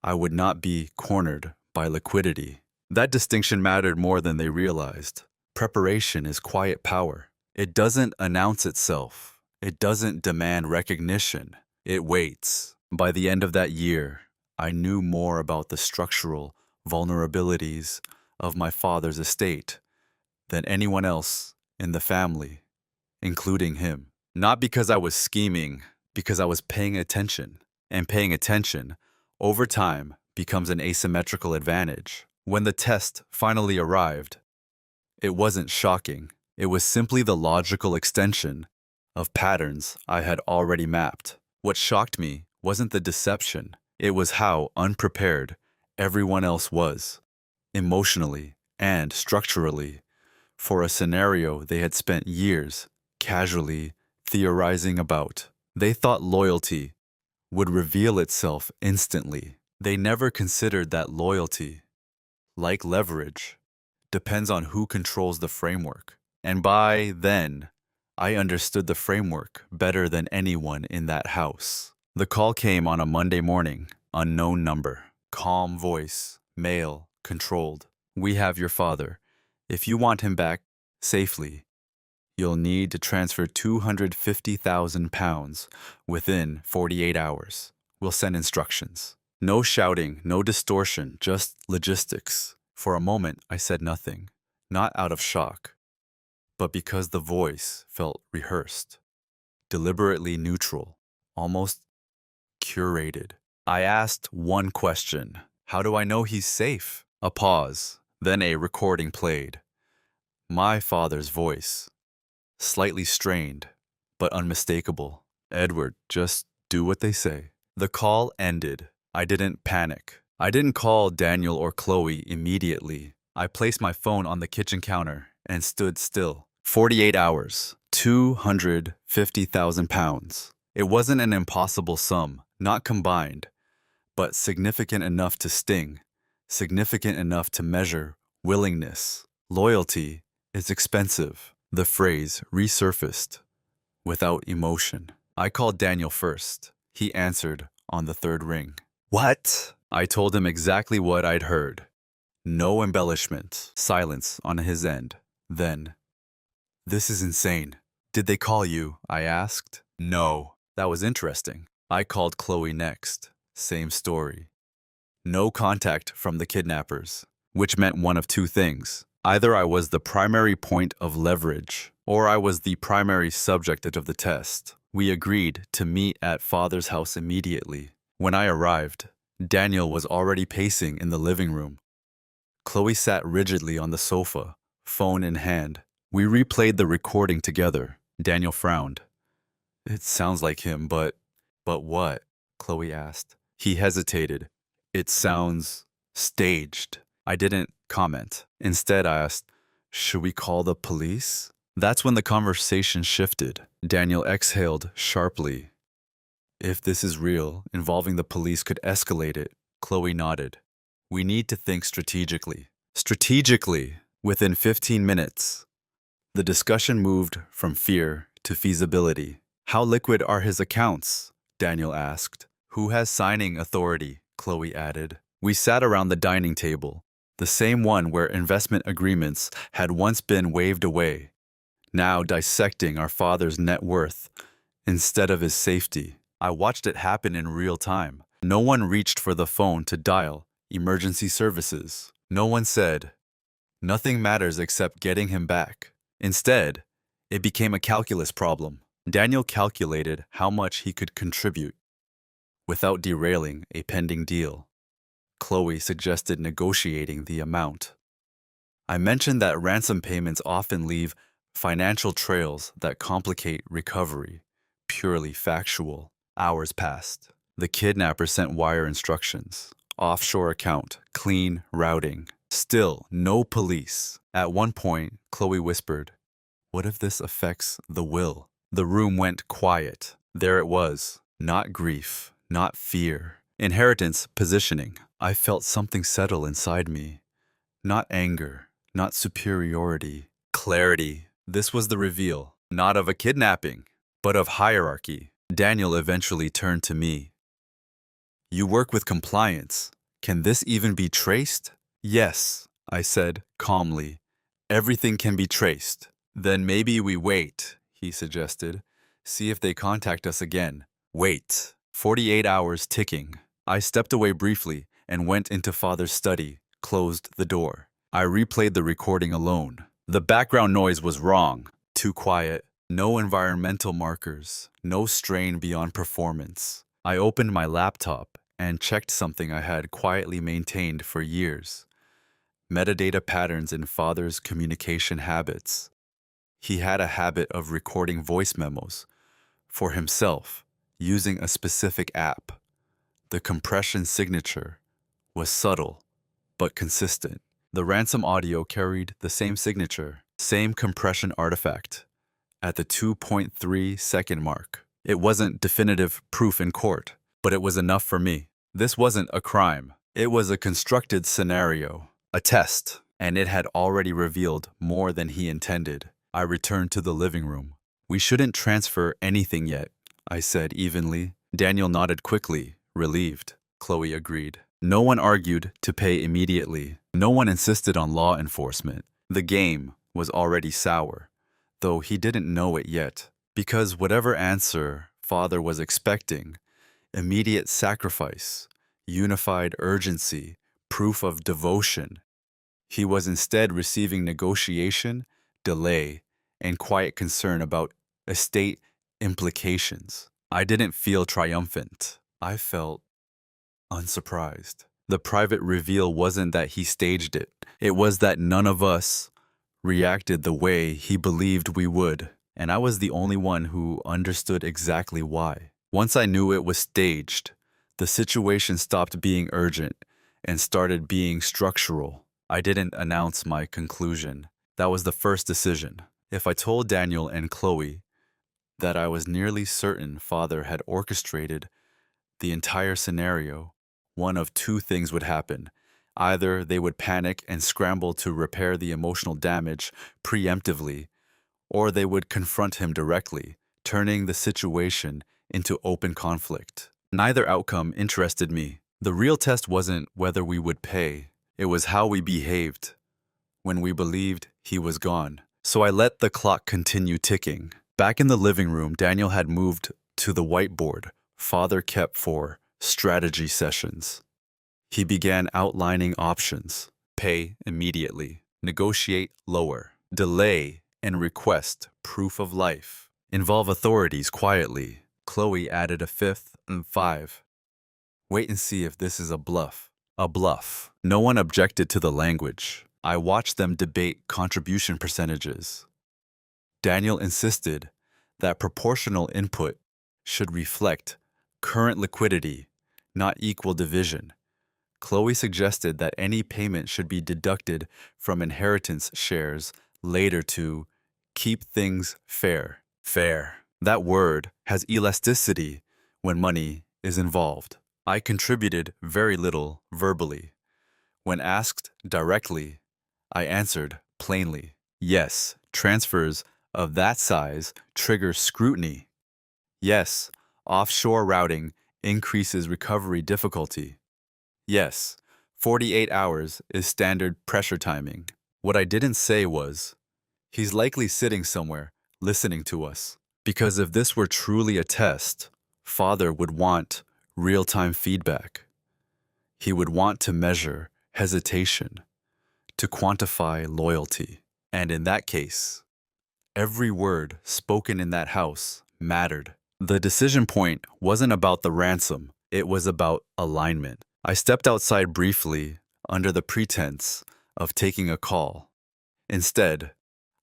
I would not be cornered by liquidity. That distinction mattered more than they realized. Preparation is quiet power. It doesn't announce itself. It doesn't demand recognition. It waits. By the end of that year, I knew more about the structural vulnerabilities of my father's estate than anyone else in the family, including him. Not because I was scheming, because I was paying attention. And paying attention, over time, becomes an asymmetrical advantage. When the test finally arrived, it wasn't shocking. It was simply the logical extension of patterns I had already mapped. What shocked me wasn't the deception. It was how unprepared everyone else was, emotionally and structurally, for a scenario they had spent years casually theorizing about. They thought loyalty would reveal itself instantly. They never considered that loyalty, like leverage, depends on who controls the framework. And by then, I understood the framework better than anyone in that house. The call came on a Monday morning, unknown number, calm voice, male, controlled. We have your father. If you want him back safely, you'll need to transfer £250,000 within 48 hours. We'll send instructions. No shouting, no distortion, just logistics. For a moment, I said nothing, not out of shock, but because the voice felt rehearsed, deliberately neutral, almost curated. I asked one question. How do I know he's safe? A pause, then a recording played. My father's voice, slightly strained, but unmistakable. Edward, just do what they say. The call ended. I didn't panic. I didn't call Daniel or Chloe immediately. I placed my phone on the kitchen counter and stood still. 48 hours, £250,000. It wasn't an impossible sum, not combined, but significant enough to sting, significant enough to measure willingness. Loyalty is expensive. The phrase resurfaced without emotion. I called Daniel first. He answered on the third ring. What? I told him exactly what I'd heard. No embellishment. Silence on his end. Then, this is insane. Did they call you? I asked. No. That was interesting. I called Chloe next. Same story. No contact from the kidnappers, which meant one of two things. Either I was the primary point of leverage, or I was the primary subject of the test. We agreed to meet at Father's house immediately. When I arrived, Daniel was already pacing in the living room. Chloe sat rigidly on the sofa, phone in hand. We replayed the recording together. Daniel frowned. It sounds like him, but what? Chloe asked. He hesitated. It sounds staged. I didn't comment. Instead, I asked, Should we call the police? That's when the conversation shifted. Daniel exhaled sharply. If this is real, involving the police could escalate it. Chloe nodded. We need to think strategically. Strategically, within 15 minutes. The discussion moved from fear to feasibility. How liquid are his accounts? Daniel asked. Who has signing authority? Chloe added. We sat around the dining table, the same one where investment agreements had once been waved away, now dissecting our father's net worth instead of his safety. I watched it happen in real time. No one reached for the phone to dial emergency services. No one said, nothing matters except getting him back. Instead, it became a calculus problem. Daniel calculated how much he could contribute without derailing a pending deal. Chloe suggested negotiating the amount. I mentioned that ransom payments often leave financial trails that complicate recovery. Purely factual. Hours passed. The kidnapper sent wire instructions. Offshore account, clean routing. Still, no police. At one point, Chloe whispered, what if this affects the will? The room went quiet. There it was. Not grief, not fear. Inheritance positioning. I felt something settle inside me. Not anger, not superiority. Clarity. This was the reveal, not of a kidnapping, but of hierarchy. Daniel eventually turned to me. You work with compliance. Can this even be traced? Yes, I said calmly. Everything can be traced. Then maybe we wait, he suggested. See if they contact us again. Wait. 48 hours ticking. I stepped away briefly and went into Father's study, closed the door. I replayed the recording alone. The background noise was wrong. Too quiet. No environmental markers. No strain beyond performance. I opened my laptop and checked something I had quietly maintained for years. Metadata patterns in Father's communication habits. He had a habit of recording voice memos for himself using a specific app. The compression signature was subtle but consistent. The ransom audio carried the same signature, same compression artifact, at the 2.3-second mark. It wasn't definitive proof in court, but it was enough for me. This wasn't a crime. It was a constructed scenario, a test, and it had already revealed more than he intended. I returned to the living room. We shouldn't transfer anything yet, I said evenly. Daniel nodded quickly, relieved. Chloe agreed. No one argued to pay immediately. No one insisted on law enforcement. The game was already sour, though he didn't know it yet. Because whatever answer Father was expecting, immediate sacrifice, unified urgency, proof of devotion, he was instead receiving negotiation, delay, and quiet concern about estate implications. I didn't feel triumphant. I felt unsurprised. The private reveal wasn't that he staged it. It was that none of us reacted the way he believed we would, and I was the only one who understood exactly why. Once I knew it was staged, the situation stopped being urgent and started being structural. I didn't announce my conclusion. That was the first decision. If I told Daniel and Chloe that I was nearly certain Father had orchestrated the entire scenario, one of two things would happen. Either they would panic and scramble to repair the emotional damage preemptively, or they would confront him directly, turning the situation into open conflict. Neither outcome interested me. The real test wasn't whether we would pay. It was how we behaved when we believed he was gone. So I let the clock continue ticking. Back in the living room, Daniel had moved to the whiteboard Father kept for strategy sessions. He began outlining options. Pay immediately. Negotiate lower. Delay and request proof of life. Involve authorities quietly. Chloe added a fifth and 5. Wait and see if this is a bluff. A bluff. No one objected to the language. I watched them debate contribution percentages. Daniel insisted that proportional input should reflect current liquidity, not equal division. Chloe suggested that any payment should be deducted from inheritance shares later to keep things fair. Fair. That word has elasticity when money is involved. I contributed very little verbally. When asked directly, I answered plainly. Yes, transfers of that size trigger scrutiny. Yes, offshore routing increases recovery difficulty. Yes, 48 hours is standard pressure timing. What I didn't say was, he's likely sitting somewhere, listening to us. Because if this were truly a test, Father would want real-time feedback. He would want to measure hesitation, to quantify loyalty. And in that case, every word spoken in that house mattered. The decision point wasn't about the ransom, it was about alignment. I stepped outside briefly under the pretense of taking a call. Instead,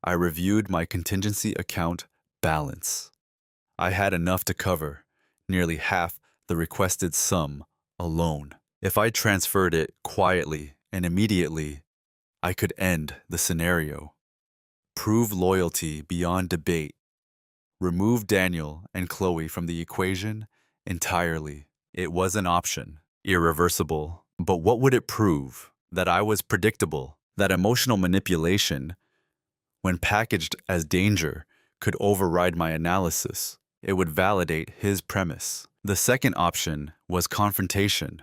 I reviewed my contingency account balance. I had enough to cover nearly half the requested sum alone. If I transferred it quietly and immediately, I could end the scenario, prove loyalty beyond debate, remove Daniel and Chloe from the equation entirely. It was an option, irreversible. But what would it prove? That I was predictable, that emotional manipulation, when packaged as danger, could override my analysis. It would validate his premise. The second option was confrontation.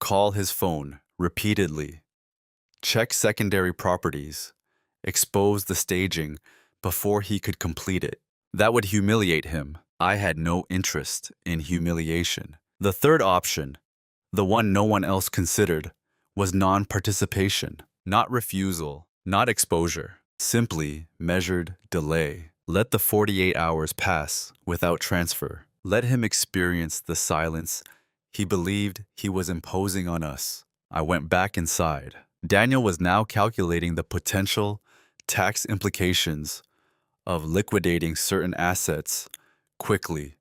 Call his phone repeatedly. Check secondary properties. Expose the staging before he could complete it. That would humiliate him. I had no interest in humiliation. The third option, the one no one else considered, was non-participation, not refusal, not exposure, simply measured delay. Let the 48 hours pass without transfer. Let him experience the silence he believed he was imposing on us. I went back inside. Daniel was now calculating the potential tax implications of liquidating certain assets quickly.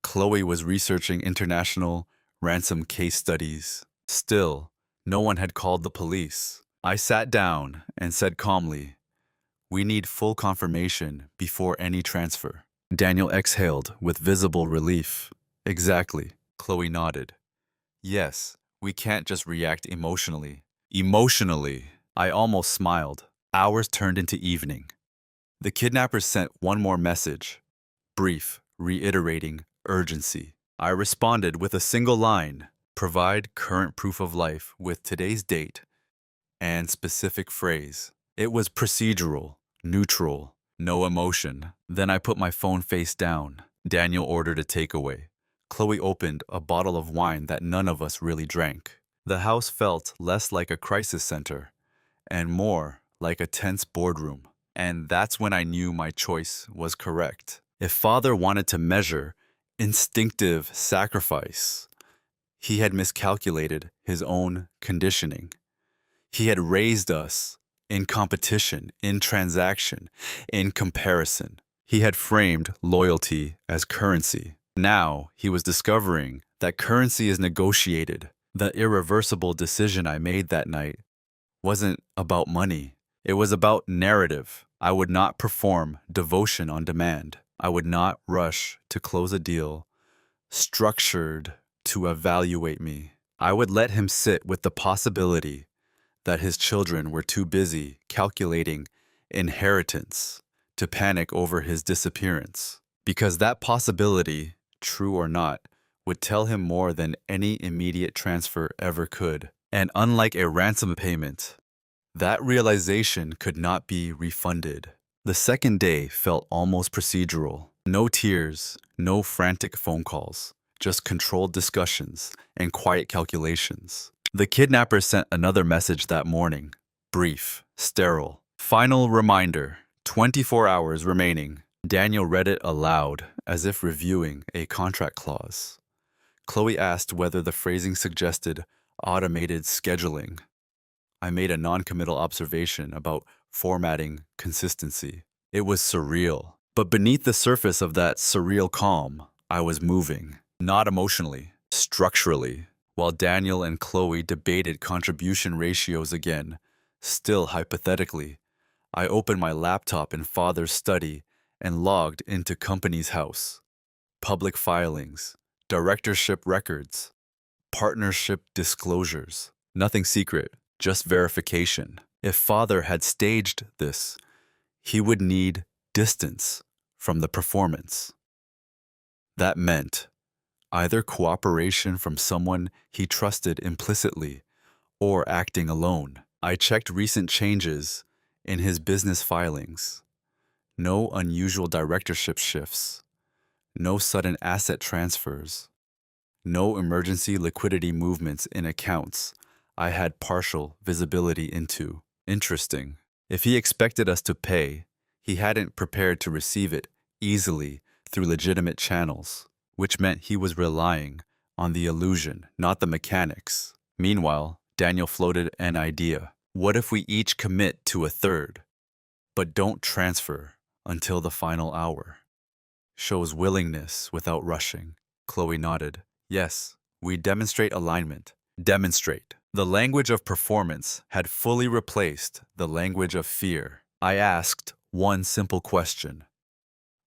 Chloe was researching international ransom case studies. Still, no one had called the police. I sat down and said calmly, "We need full confirmation before any transfer." Daniel exhaled with visible relief. "Exactly." Chloe nodded. "Yes, we can't just react emotionally." Emotionally, I almost smiled. Hours turned into evening. The kidnappers sent one more message, brief, reiterating urgency. I responded with a single line, provide current proof of life with today's date and specific phrase. It was procedural, neutral, no emotion. Then I put my phone face down. Daniel ordered a takeaway. Chloe opened a bottle of wine that none of us really drank. The house felt less like a crisis center and more like a tense boardroom. And that's when I knew my choice was correct. If Father wanted to measure instinctive sacrifice, he had miscalculated his own conditioning. He had raised us in competition, in transaction, in comparison. He had framed loyalty as currency. Now he was discovering that currency is negotiated. The irreversible decision I made that night wasn't about money. It was about narrative. I would not perform devotion on demand. I would not rush to close a deal structured to evaluate me. I would let him sit with the possibility that his children were too busy calculating inheritance to panic over his disappearance. Because that possibility, true or not, would tell him more than any immediate transfer ever could. And unlike a ransom payment, that realization could not be refunded. The second day felt almost procedural. No tears, no frantic phone calls, just controlled discussions and quiet calculations. The kidnapper sent another message that morning. Brief, sterile. Final reminder, 24 hours remaining. Daniel read it aloud, as if reviewing a contract clause. Chloe asked whether the phrasing suggested automated scheduling. I made a non-committal observation about formatting consistency. It was surreal. But beneath the surface of that surreal calm, I was moving. Not emotionally, structurally. while Daniel and Chloe debated contribution ratios again, still hypothetically. I opened my laptop in father's study and logged into company's house. Public filings, directorship records, partnership disclosures. Nothing secret, just verification. If father had staged this, he would need distance from the performance. That meant either cooperation from someone he trusted implicitly or acting alone. I checked recent changes in his business filings. No unusual directorship shifts. No sudden asset transfers. No emergency liquidity movements in accounts I had partial visibility into. Interesting. If he expected us to pay, he hadn't prepared to receive it easily through legitimate channels, which meant he was relying on the illusion, not the mechanics. Meanwhile, Daniel floated an idea. What if we each commit to a third, but don't transfer until the final hour? Shows willingness without rushing. Chloe nodded. Yes, we demonstrate alignment. Demonstrate. The language of performance had fully replaced the language of fear. I asked one simple question.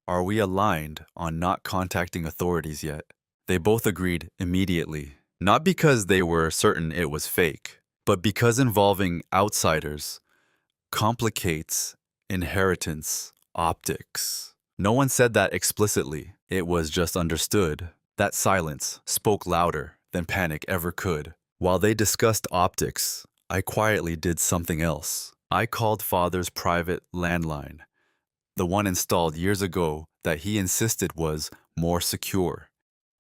Are we aligned on not contacting authorities yet? They both agreed immediately, not because they were certain it was fake, but because involving outsiders complicates inheritance optics. No one said that explicitly. It was just understood. That silence spoke louder than panic ever could. While they discussed optics, I quietly did something else. I called father's private landline, the one installed years ago that he insisted was more secure.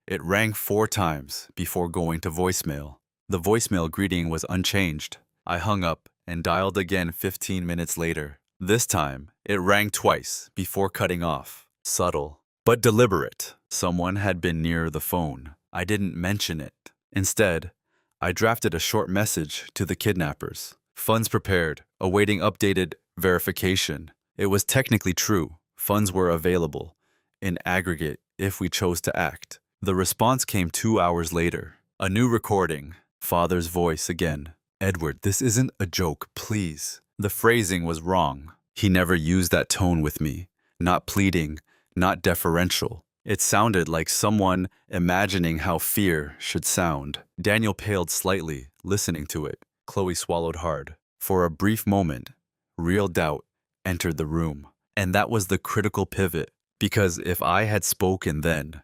It rang 4 times before going to voicemail. The voicemail greeting was unchanged. I hung up and dialed again 15 minutes later. This time, it rang twice before cutting off. Subtle, but deliberate. Someone had been near the phone. I didn't mention it. Instead, I drafted a short message to the kidnappers. Funds prepared, awaiting updated verification. It was technically true. Funds were available, in aggregate, if we chose to act. The response came 2 hours later. A new recording. Father's voice again. Edward, this isn't a joke, please. The phrasing was wrong. He never used that tone with me. Not pleading, not deferential. It sounded like someone imagining how fear should sound. Daniel paled slightly, listening to it. Chloe swallowed hard. For a brief moment, real doubt entered the room. And that was the critical pivot. Because if I had spoken then,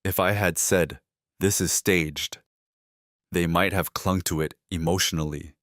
if I had said, this is staged, they might have clung to it emotionally.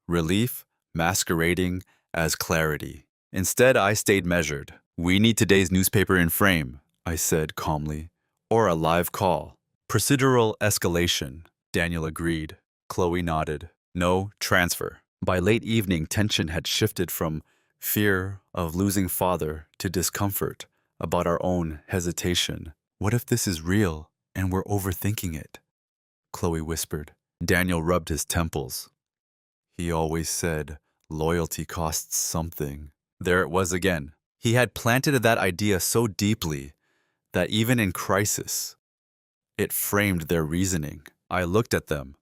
Relief masquerading as clarity. Instead, I stayed measured. We need today's newspaper in frame, I said calmly, or a live call. Procedural escalation, Daniel agreed. Chloe nodded. No transfer. By late evening, tension had shifted from fear of losing father to discomfort about our own hesitation. What if this is real and we're overthinking it? Chloe whispered. Daniel rubbed his temples. He always said, loyalty costs something. There it was again. He had planted that idea so deeply that even in crisis, it framed their reasoning. I looked at them,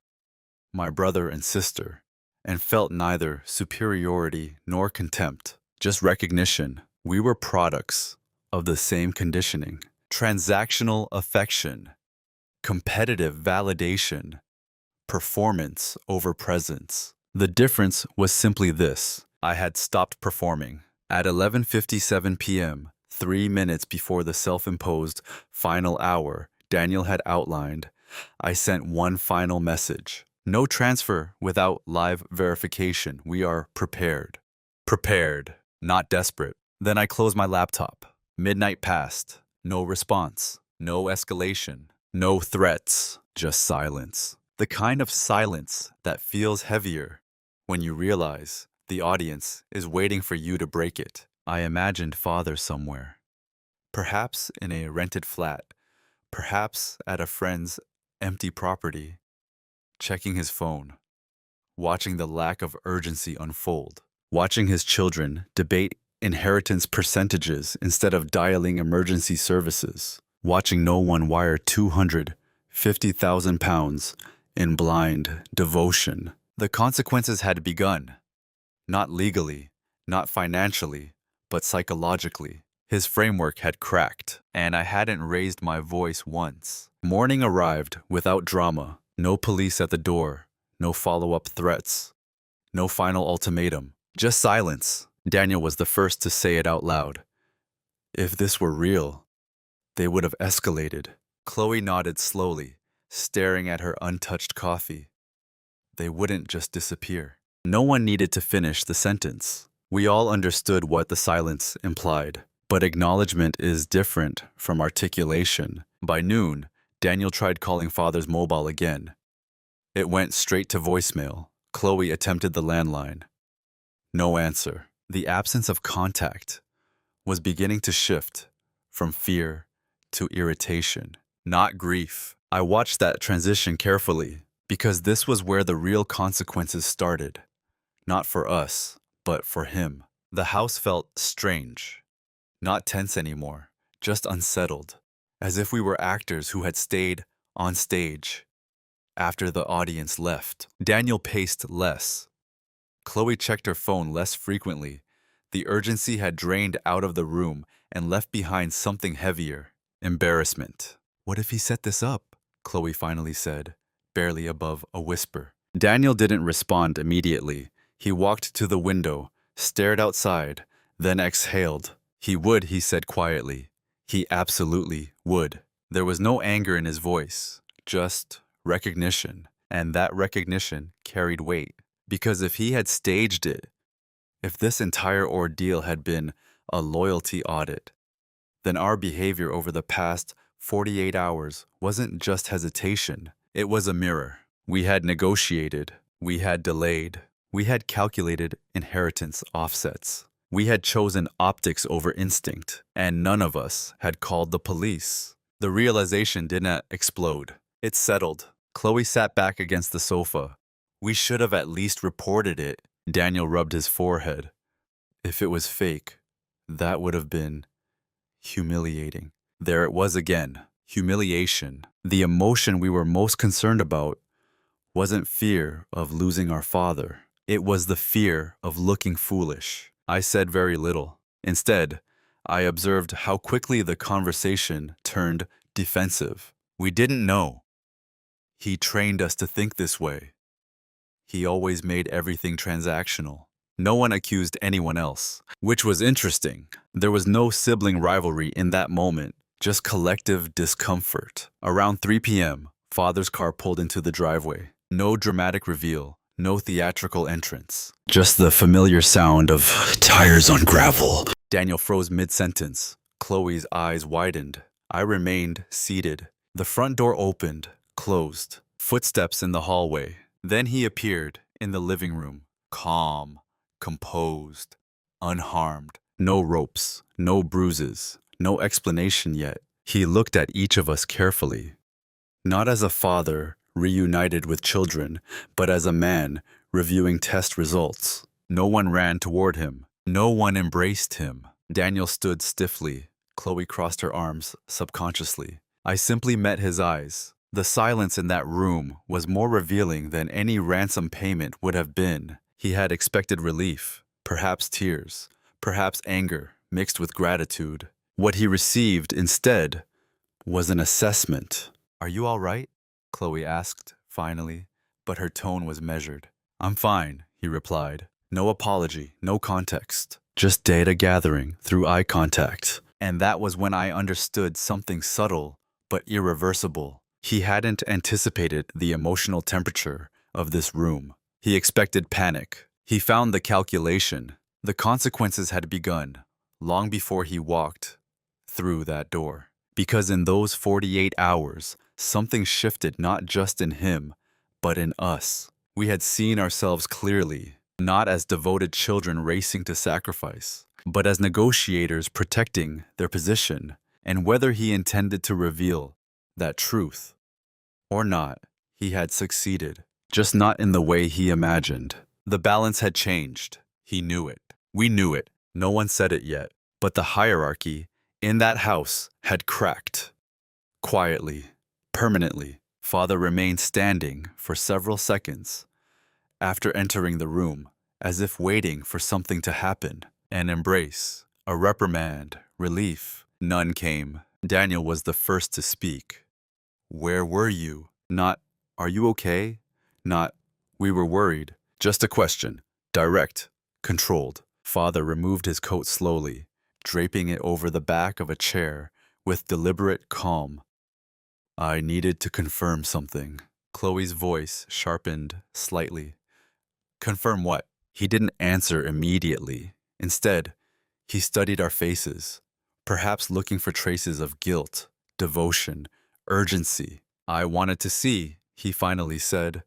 my brother and sister, and felt neither superiority nor contempt, just recognition. We were products of the same conditioning. Transactional affection, competitive validation, performance over presence. The difference was simply this. I had stopped performing. At 11:57 p.m., 3 minutes before the self-imposed final hour Daniel had outlined, I sent one final message. No transfer without live verification. We are prepared. Prepared, not desperate. Then I closed my laptop. Midnight passed. No response. No escalation. No threats. Just silence. The kind of silence that feels heavier when you realize the audience is waiting for you to break it. I imagined father somewhere. Perhaps in a rented flat. Perhaps at a friend's empty property. Checking his phone. Watching the lack of urgency unfold. Watching his children debate inheritance percentages instead of dialing emergency services. Watching no one wire £250,000 in blind devotion. The consequences had begun. Not legally, not financially, but psychologically. His framework had cracked, and I hadn't raised my voice once. Morning arrived without drama. No police at the door, no follow-up threats, no final ultimatum. Just silence. Daniel was the first to say it out loud. If this were real, they would have escalated. Chloe nodded slowly, staring at her untouched coffee. They wouldn't just disappear. No one needed to finish the sentence. We all understood what the silence implied. But acknowledgement is different from articulation. By noon, Daniel tried calling father's mobile again. It went straight to voicemail. Chloe attempted the landline. No answer. The absence of contact was beginning to shift from fear to irritation, not grief. I watched that transition carefully because this was where the real consequences started. Not for us, but for him. The house felt strange. Not tense anymore, just unsettled, as if we were actors who had stayed on stage after the audience left. Daniel paced less. Chloe checked her phone less frequently. The urgency had drained out of the room and left behind something heavier: embarrassment. What if he set this up? Chloe finally said, barely above a whisper. Daniel didn't respond immediately. He walked to the window, stared outside, then exhaled. He would, he said quietly. He absolutely would. There was no anger in his voice, just recognition. And that recognition carried weight. Because if he had staged it, if this entire ordeal had been a loyalty audit, then our behavior over the past 48 hours wasn't just hesitation. It was a mirror. We had negotiated. We had delayed. We had calculated inheritance offsets. We had chosen optics over instinct, and none of us had called the police. The realization didn't explode. It settled. Chloe sat back against the sofa. We should have at least reported it. Daniel rubbed his forehead. If it was fake, that would have been humiliating. There it was again. Humiliation. The emotion we were most concerned about wasn't fear of losing our father. It was the fear of looking foolish. I said very little. Instead, I observed how quickly the conversation turned defensive. We didn't know. He trained us to think this way. He always made everything transactional. No one accused anyone else, which was interesting. There was no sibling rivalry in that moment, just collective discomfort. Around 3 p.m., father's car pulled into the driveway. No dramatic reveal. No theatrical entrance. Just the familiar sound of tires on gravel. Daniel froze mid-sentence. Chloe's eyes widened. I remained seated. The front door opened, closed. Footsteps in the hallway. Then he appeared in the living room. Calm, composed, unharmed. No ropes, no bruises, no explanation yet. He looked at each of us carefully. Not as a father reunited with children, but as a man reviewing test results. No one ran toward him. No one embraced him. Daniel stood stiffly. Chloe crossed her arms subconsciously. I simply met his eyes. The silence in that room was more revealing than any ransom payment would have been. He had expected relief, perhaps tears, perhaps anger mixed with gratitude. What he received instead was an assessment. Are you all right? Chloe asked, finally, but her tone was measured. I'm fine, he replied. No apology, no context. Just data gathering through eye contact. And that was when I understood something subtle but irreversible. He hadn't anticipated the emotional temperature of this room. He expected panic. He found the calculation. The consequences had begun long before he walked through that door. Because in those 48 hours, something shifted not just in him, but in us. We had seen ourselves clearly, not as devoted children racing to sacrifice, but as negotiators protecting their position. And whether he intended to reveal that truth or not, he had succeeded, just not in the way he imagined. The balance had changed. He knew it. We knew it. No one said it yet. But the hierarchy in that house had cracked. Quietly, permanently, Father remained standing for several seconds after entering the room, as if waiting for something to happen. An embrace, a reprimand, relief. None came. Daniel was the first to speak. Where were you? Not, are you okay? Not, we were worried. Just a question. Direct, controlled. Father removed his coat slowly, draping it over the back of a chair with deliberate calm. I needed to confirm something. Chloe's voice sharpened slightly. Confirm what? He didn't answer immediately. Instead, he studied our faces, perhaps looking for traces of guilt, devotion, urgency. I wanted to see, he finally said,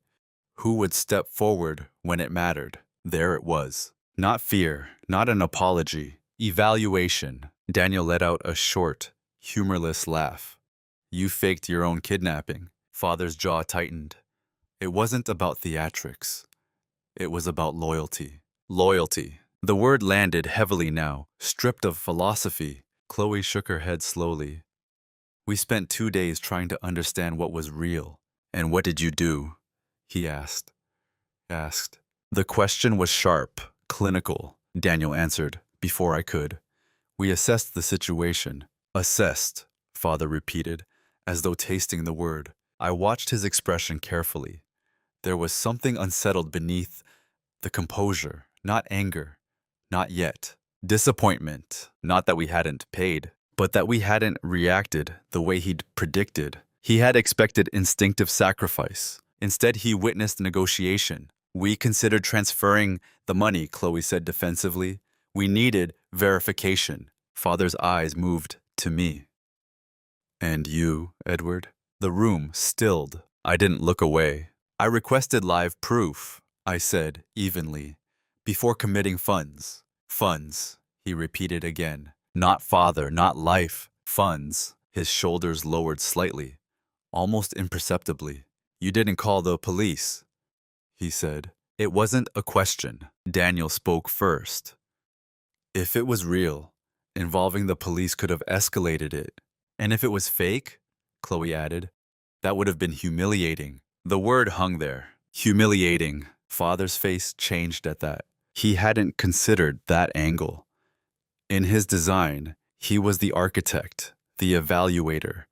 who would step forward when it mattered. There it was. Not fear, not an apology. Evaluation. Daniel let out a short, humorless laugh. You faked your own kidnapping. Father's jaw tightened. It wasn't about theatrics. It was about loyalty. Loyalty. The word landed heavily now, stripped of philosophy. Chloe shook her head slowly. We spent 2 days trying to understand what was real. And what did you do? He asked. The question was sharp, clinical. Daniel answered, before I could. We assessed the situation. Assessed, Father repeated, as though tasting the word. I watched his expression carefully. There was something unsettled beneath the composure, not anger, not yet. Disappointment, not that we hadn't paid, but that we hadn't reacted the way he'd predicted. He had expected instinctive sacrifice. Instead, he witnessed negotiation. We considered transferring the money, Chloe said defensively. We needed verification. Father's eyes moved to me. And you, Edward? The room stilled. I didn't look away. I requested live proof, I said evenly, before committing funds. Funds, he repeated again. Not father, not life. Funds. His shoulders lowered slightly, almost imperceptibly. You didn't call the police, he said. It wasn't a question. Daniel spoke first. If it was real, involving the police could have escalated it. And if it was fake, Chloe added, that would have been humiliating. The word hung there. Humiliating. Father's face changed at that. He hadn't considered that angle. In his design, he was the architect, the evaluator,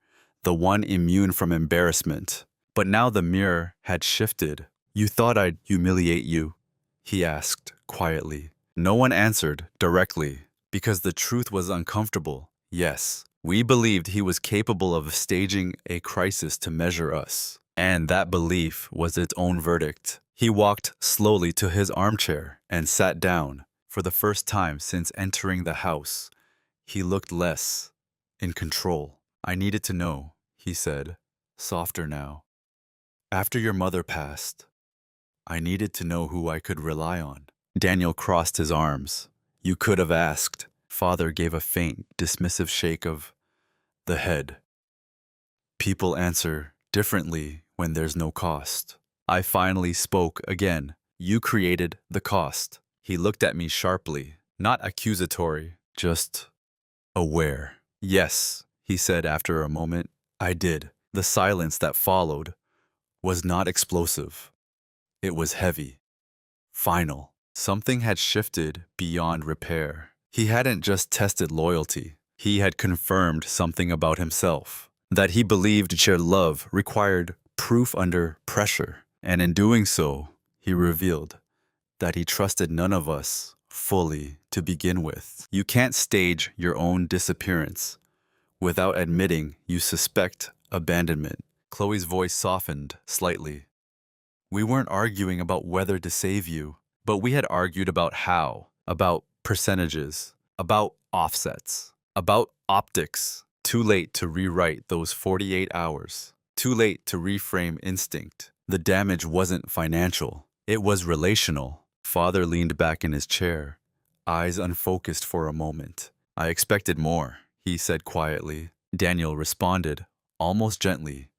the one immune from embarrassment. But now the mirror had shifted. You thought I'd humiliate you? He asked quietly. No one answered directly, because the truth was uncomfortable. Yes, we believed he was capable of staging a crisis to measure us. And that belief was its own verdict. He walked slowly to his armchair and sat down. For the first time since entering the house, he looked less in control. I needed to know, he said, softer now. After your mother passed, I needed to know who I could rely on. Daniel crossed his arms. You could have asked. Father gave a faint, dismissive shake of the head. People answer differently when there's no cost. I finally spoke again. You created the cost. He looked at me sharply, not accusatory, just aware. Yes, he said after a moment. I did. The silence that followed was not explosive. It was heavy. Final. Something had shifted beyond repair. He hadn't just tested loyalty. He had confirmed something about himself. That he believed shared love required proof under pressure. And in doing so, he revealed that he trusted none of us fully to begin with. You can't stage your own disappearance without admitting you suspect abandonment. Chloe's voice softened slightly. We weren't arguing about whether to save you, but we had argued about how, about percentages, about offsets, about optics. Too late to rewrite those 48 hours. Too late to reframe instinct. The damage wasn't financial. It was relational. Father leaned back in his chair, eyes unfocused for a moment. I expected more, he said quietly. Daniel responded, almost gently.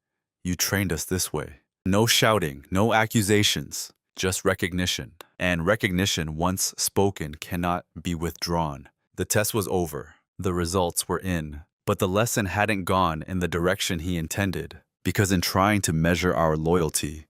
You trained us this way. No shouting, no accusations, just recognition. And recognition, once spoken, cannot be withdrawn. The test was over. The results were in. But the lesson hadn't gone in the direction he intended. because in trying to measure our loyalty,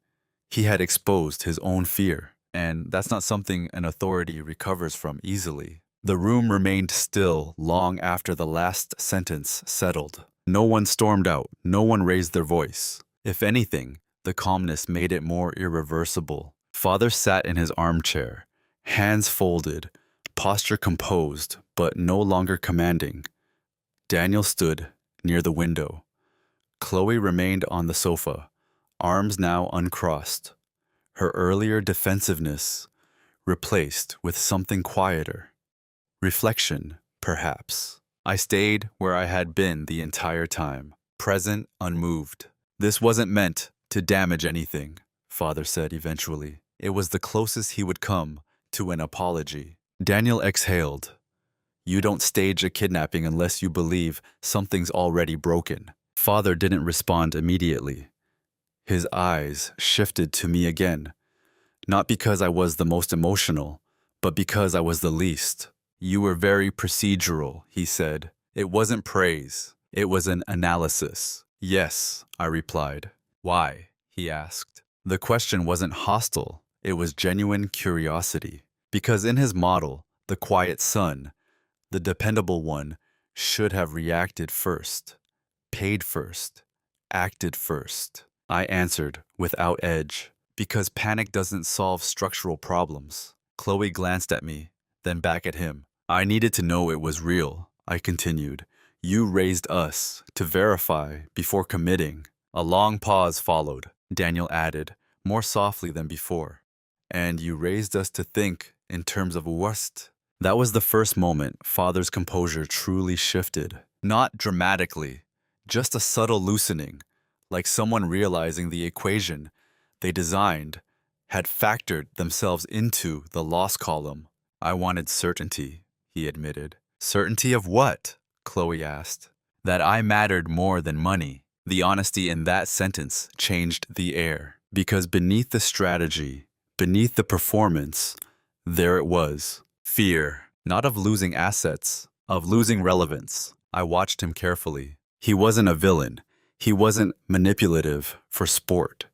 he had exposed his own fear, and that's not something an authority recovers from easily. The room remained still long after the last sentence settled. No one stormed out, no one raised their voice. If anything, the calmness made it more irreversible. Father sat in his armchair, hands folded, posture composed, but no longer commanding. Daniel stood near the window. Chloe remained on the sofa, arms now uncrossed, her earlier defensiveness replaced with something quieter. Reflection, perhaps. I stayed where I had been the entire time, present, unmoved. This wasn't meant to damage anything, Father said eventually. It was the closest he would come to an apology. Daniel exhaled. You don't stage a kidnapping unless you believe something's already broken. Father didn't respond immediately. His eyes shifted to me again, not because I was the most emotional, but because I was the least. You were very procedural, he said. It wasn't praise. It was an analysis. Yes, I replied. Why? He asked. The question wasn't hostile. It was genuine curiosity. Because in his model, the quiet son, the dependable one, should have reacted first, paid first, acted first. I answered without edge. Because panic doesn't solve structural problems. Chloe glanced at me, then back at him. I needed to know it was real, I continued. You raised us to verify before committing. A long pause followed, Daniel added, more softly than before. And you raised us to think in terms of worst. That was the first moment Father's composure truly shifted. Not dramatically, just a subtle loosening, like someone realizing the equation they designed had factored themselves into the loss column. I wanted certainty, he admitted. Certainty of what? Chloe asked. That I mattered more than money. The honesty in that sentence changed the air. Because beneath the strategy, beneath the performance, there it was. Fear, not of losing assets, of losing relevance. I watched him carefully. He wasn't a villain. He wasn't manipulative for sport.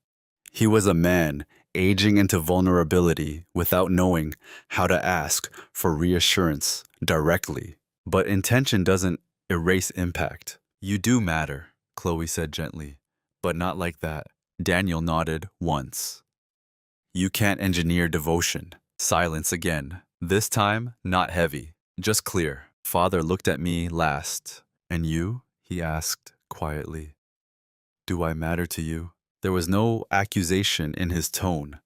He was a man aging into vulnerability without knowing how to ask for reassurance directly. But intention doesn't erase impact. You do matter, Chloe said gently, but not like that. Daniel nodded once. You can't engineer devotion. Silence again. This time, not heavy, just clear. Father looked at me last. And you? He asked quietly. Do I matter to you? There was no accusation in his tone,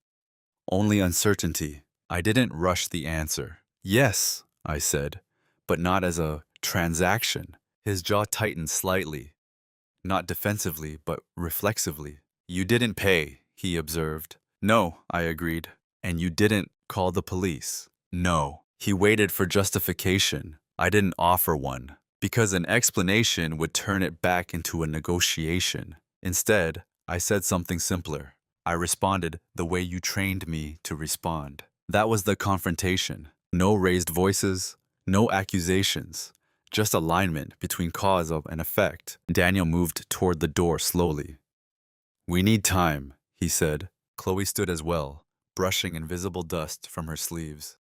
only uncertainty. I didn't rush the answer. Yes, I said, but not as a transaction. His jaw tightened slightly, not defensively, but reflexively. You didn't pay, he observed. No, I agreed. And you didn't call the police. No. He waited for justification. I didn't offer one, because an explanation would turn it back into a negotiation. Instead, I said something simpler. I responded the way you trained me to respond. That was the confrontation. No raised voices, no accusations, just alignment between cause and effect. Daniel moved toward the door slowly. We need time, he said. Chloe stood as well, brushing invisible dust from her sleeves.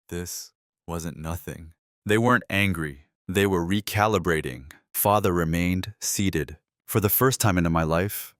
This wasn't nothing. They weren't angry. They were recalibrating. Father remained seated. For the first time in my life,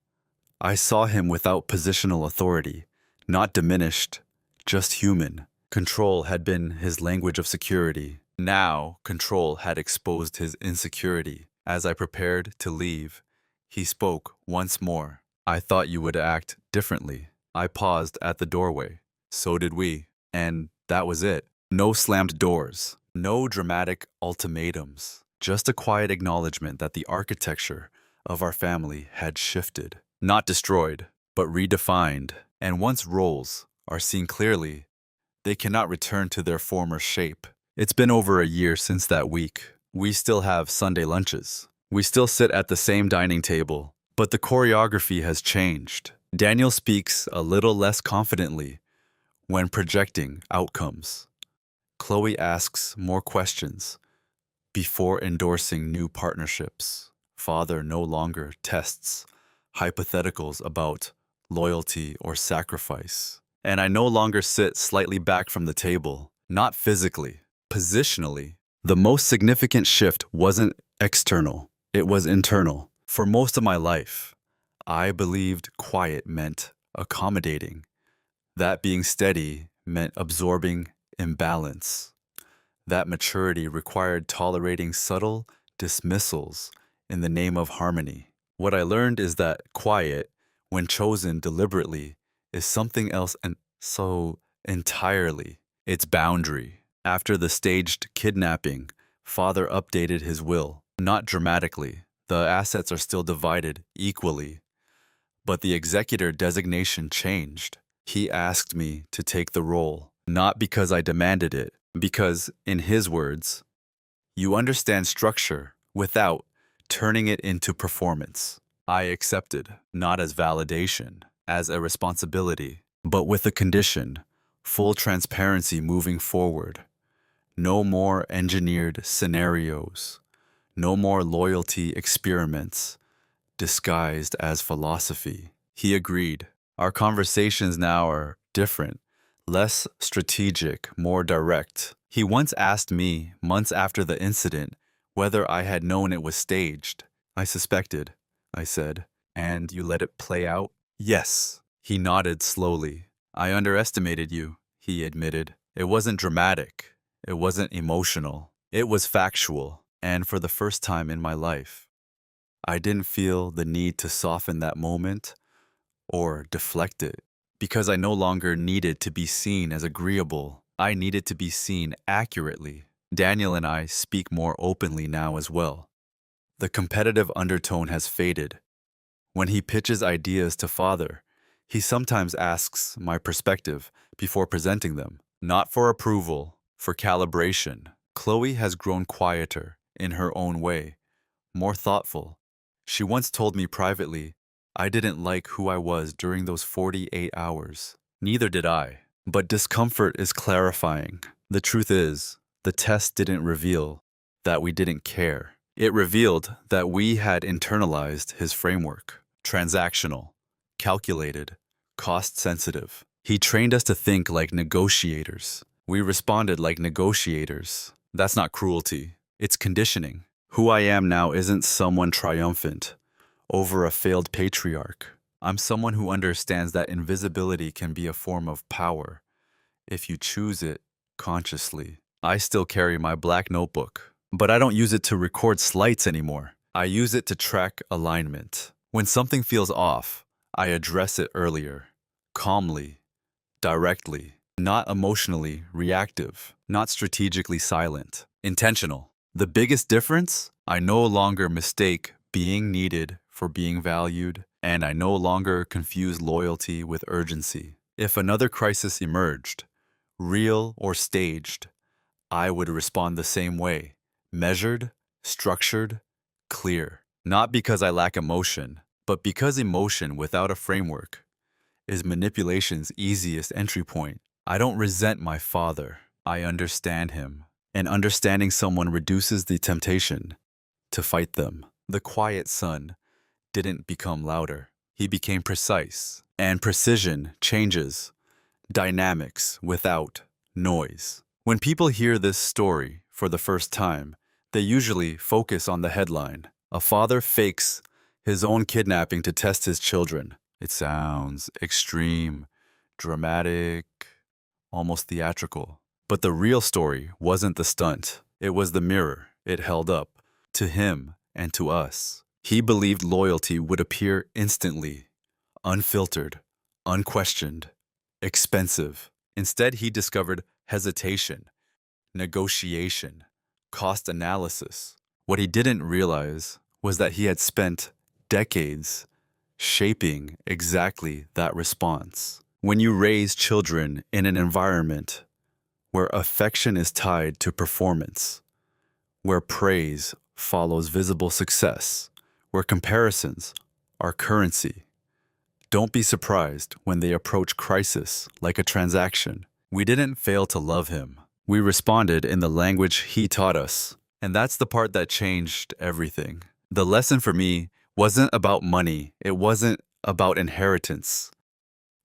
I saw him without positional authority, not diminished, just human. Control had been his language of security. Now, control had exposed his insecurity. As I prepared to leave, he spoke once more. I thought you would act differently. I paused at the doorway. So did we. And that was it. No slammed doors. No dramatic ultimatums. Just a quiet acknowledgement that the architecture of our family had shifted. Not destroyed, but redefined. And once roles are seen clearly, they cannot return to their former shape. It's been over a year since that week. We still have Sunday lunches. We still sit at the same dining table, but the choreography has changed. Daniel speaks a little less confidently when projecting outcomes. Chloe asks more questions before endorsing new partnerships. Father no longer tests hypotheticals about loyalty or sacrifice. And I no longer sit slightly back from the table, not physically, positionally. The most significant shift wasn't external, it was internal. For most of my life, I believed quiet meant accommodating. That being steady meant absorbing imbalance. That maturity required tolerating subtle dismissals in the name of harmony. What I learned is that quiet, when chosen deliberately, is something else and so entirely. Its boundary. After the staged kidnapping, father updated his will, not dramatically. The assets are still divided equally. But the executor designation changed. He asked me to take the role, not because I demanded it, because, in his words, you understand structure without turning it into performance. I accepted, not as validation, as a responsibility, but with a condition: full transparency moving forward. No more engineered scenarios. No more loyalty experiments disguised as philosophy. He agreed. Our conversations now are different, less strategic, more direct. He once asked me, months after the incident, whether I had known it was staged. I suspected, I said. And you let it play out? Yes. He nodded slowly. I underestimated you, he admitted. It wasn't dramatic. It wasn't emotional. It was factual. And for the first time in my life, I didn't feel the need to soften that moment or deflect it, because I no longer needed to be seen as agreeable. I needed to be seen accurately. Daniel and I speak more openly now as well. The competitive undertone has faded. When he pitches ideas to father, he sometimes asks my perspective before presenting them, not for approval, for calibration. Chloe has grown quieter in her own way, more thoughtful. She once told me privately, I didn't like who I was during those 48 hours. Neither did I. But discomfort is clarifying. The truth is, the test didn't reveal that we didn't care. It revealed that we had internalized his framework. Transactional, calculated, cost-sensitive. He trained us to think like negotiators. We responded like negotiators. That's not cruelty. It's conditioning. Who I am now isn't someone triumphant over a failed patriarch. I'm someone who understands that invisibility can be a form of power if you choose it consciously. I still carry my black notebook, but I don't use it to record slights anymore. I use it to track alignment. When something feels off, I address it earlier, calmly, directly, not emotionally reactive, not strategically silent, intentional. The biggest difference? I no longer mistake being needed for being valued, and I no longer confuse loyalty with urgency. If another crisis emerged, real or staged, I would respond the same way, measured, structured, clear. Not because I lack emotion, but because emotion without a framework is manipulation's easiest entry point. I don't resent my father. I understand him. And understanding someone reduces the temptation to fight them. The quiet son didn't become louder. He became precise. And precision changes dynamics without noise. When people hear this story for the first time, they usually focus on the headline. A father fakes his own kidnapping to test his children. It sounds extreme, dramatic, almost theatrical. But the real story wasn't the stunt. It was the mirror it held up to him and to us. He believed loyalty would appear instantly, unfiltered, unquestioned, expensive. Instead, he discovered hesitation, negotiation, cost analysis. What he didn't realize was that he had spent decades shaping exactly that response. When you raise children in an environment where affection is tied to performance, where praise follows visible success, where comparisons are currency, don't be surprised when they approach crisis like a transaction. We didn't fail to love him. We responded in the language he taught us. And that's the part that changed everything. The lesson for me wasn't about money. It wasn't about inheritance.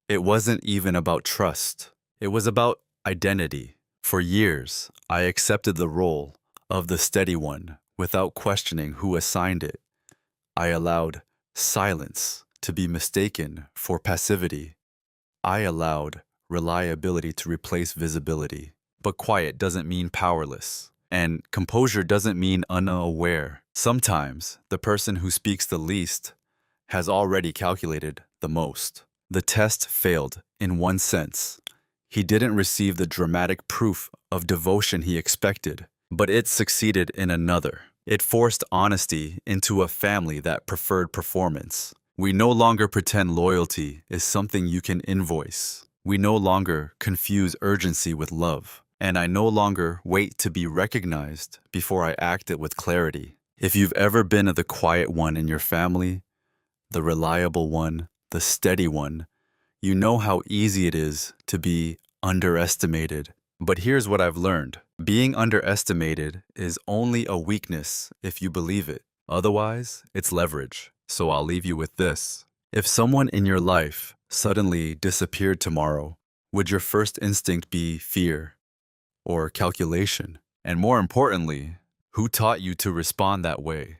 It wasn't even about trust. It was about identity. For years, I accepted the role of the steady one without questioning who assigned it. I allowed silence to be mistaken for passivity. I allowed reliability to replace visibility. But quiet doesn't mean powerless, and composure doesn't mean unaware. Sometimes the person who speaks the least has already calculated the most. The test failed in one sense. He didn't receive the dramatic proof of devotion he expected, but it succeeded in another. It forced honesty into a family that preferred performance. We no longer pretend loyalty is something you can invoice. We no longer confuse urgency with love. And I no longer wait to be recognized before I act it with clarity. If you've ever been the quiet one in your family, the reliable one, the steady one, you know how easy it is to be underestimated. But here's what I've learned. Being underestimated is only a weakness if you believe it. Otherwise, it's leverage. So I'll leave you with this. If someone in your life suddenly disappeared tomorrow, would your first instinct be fear or calculation? And more importantly, who taught you to respond that way?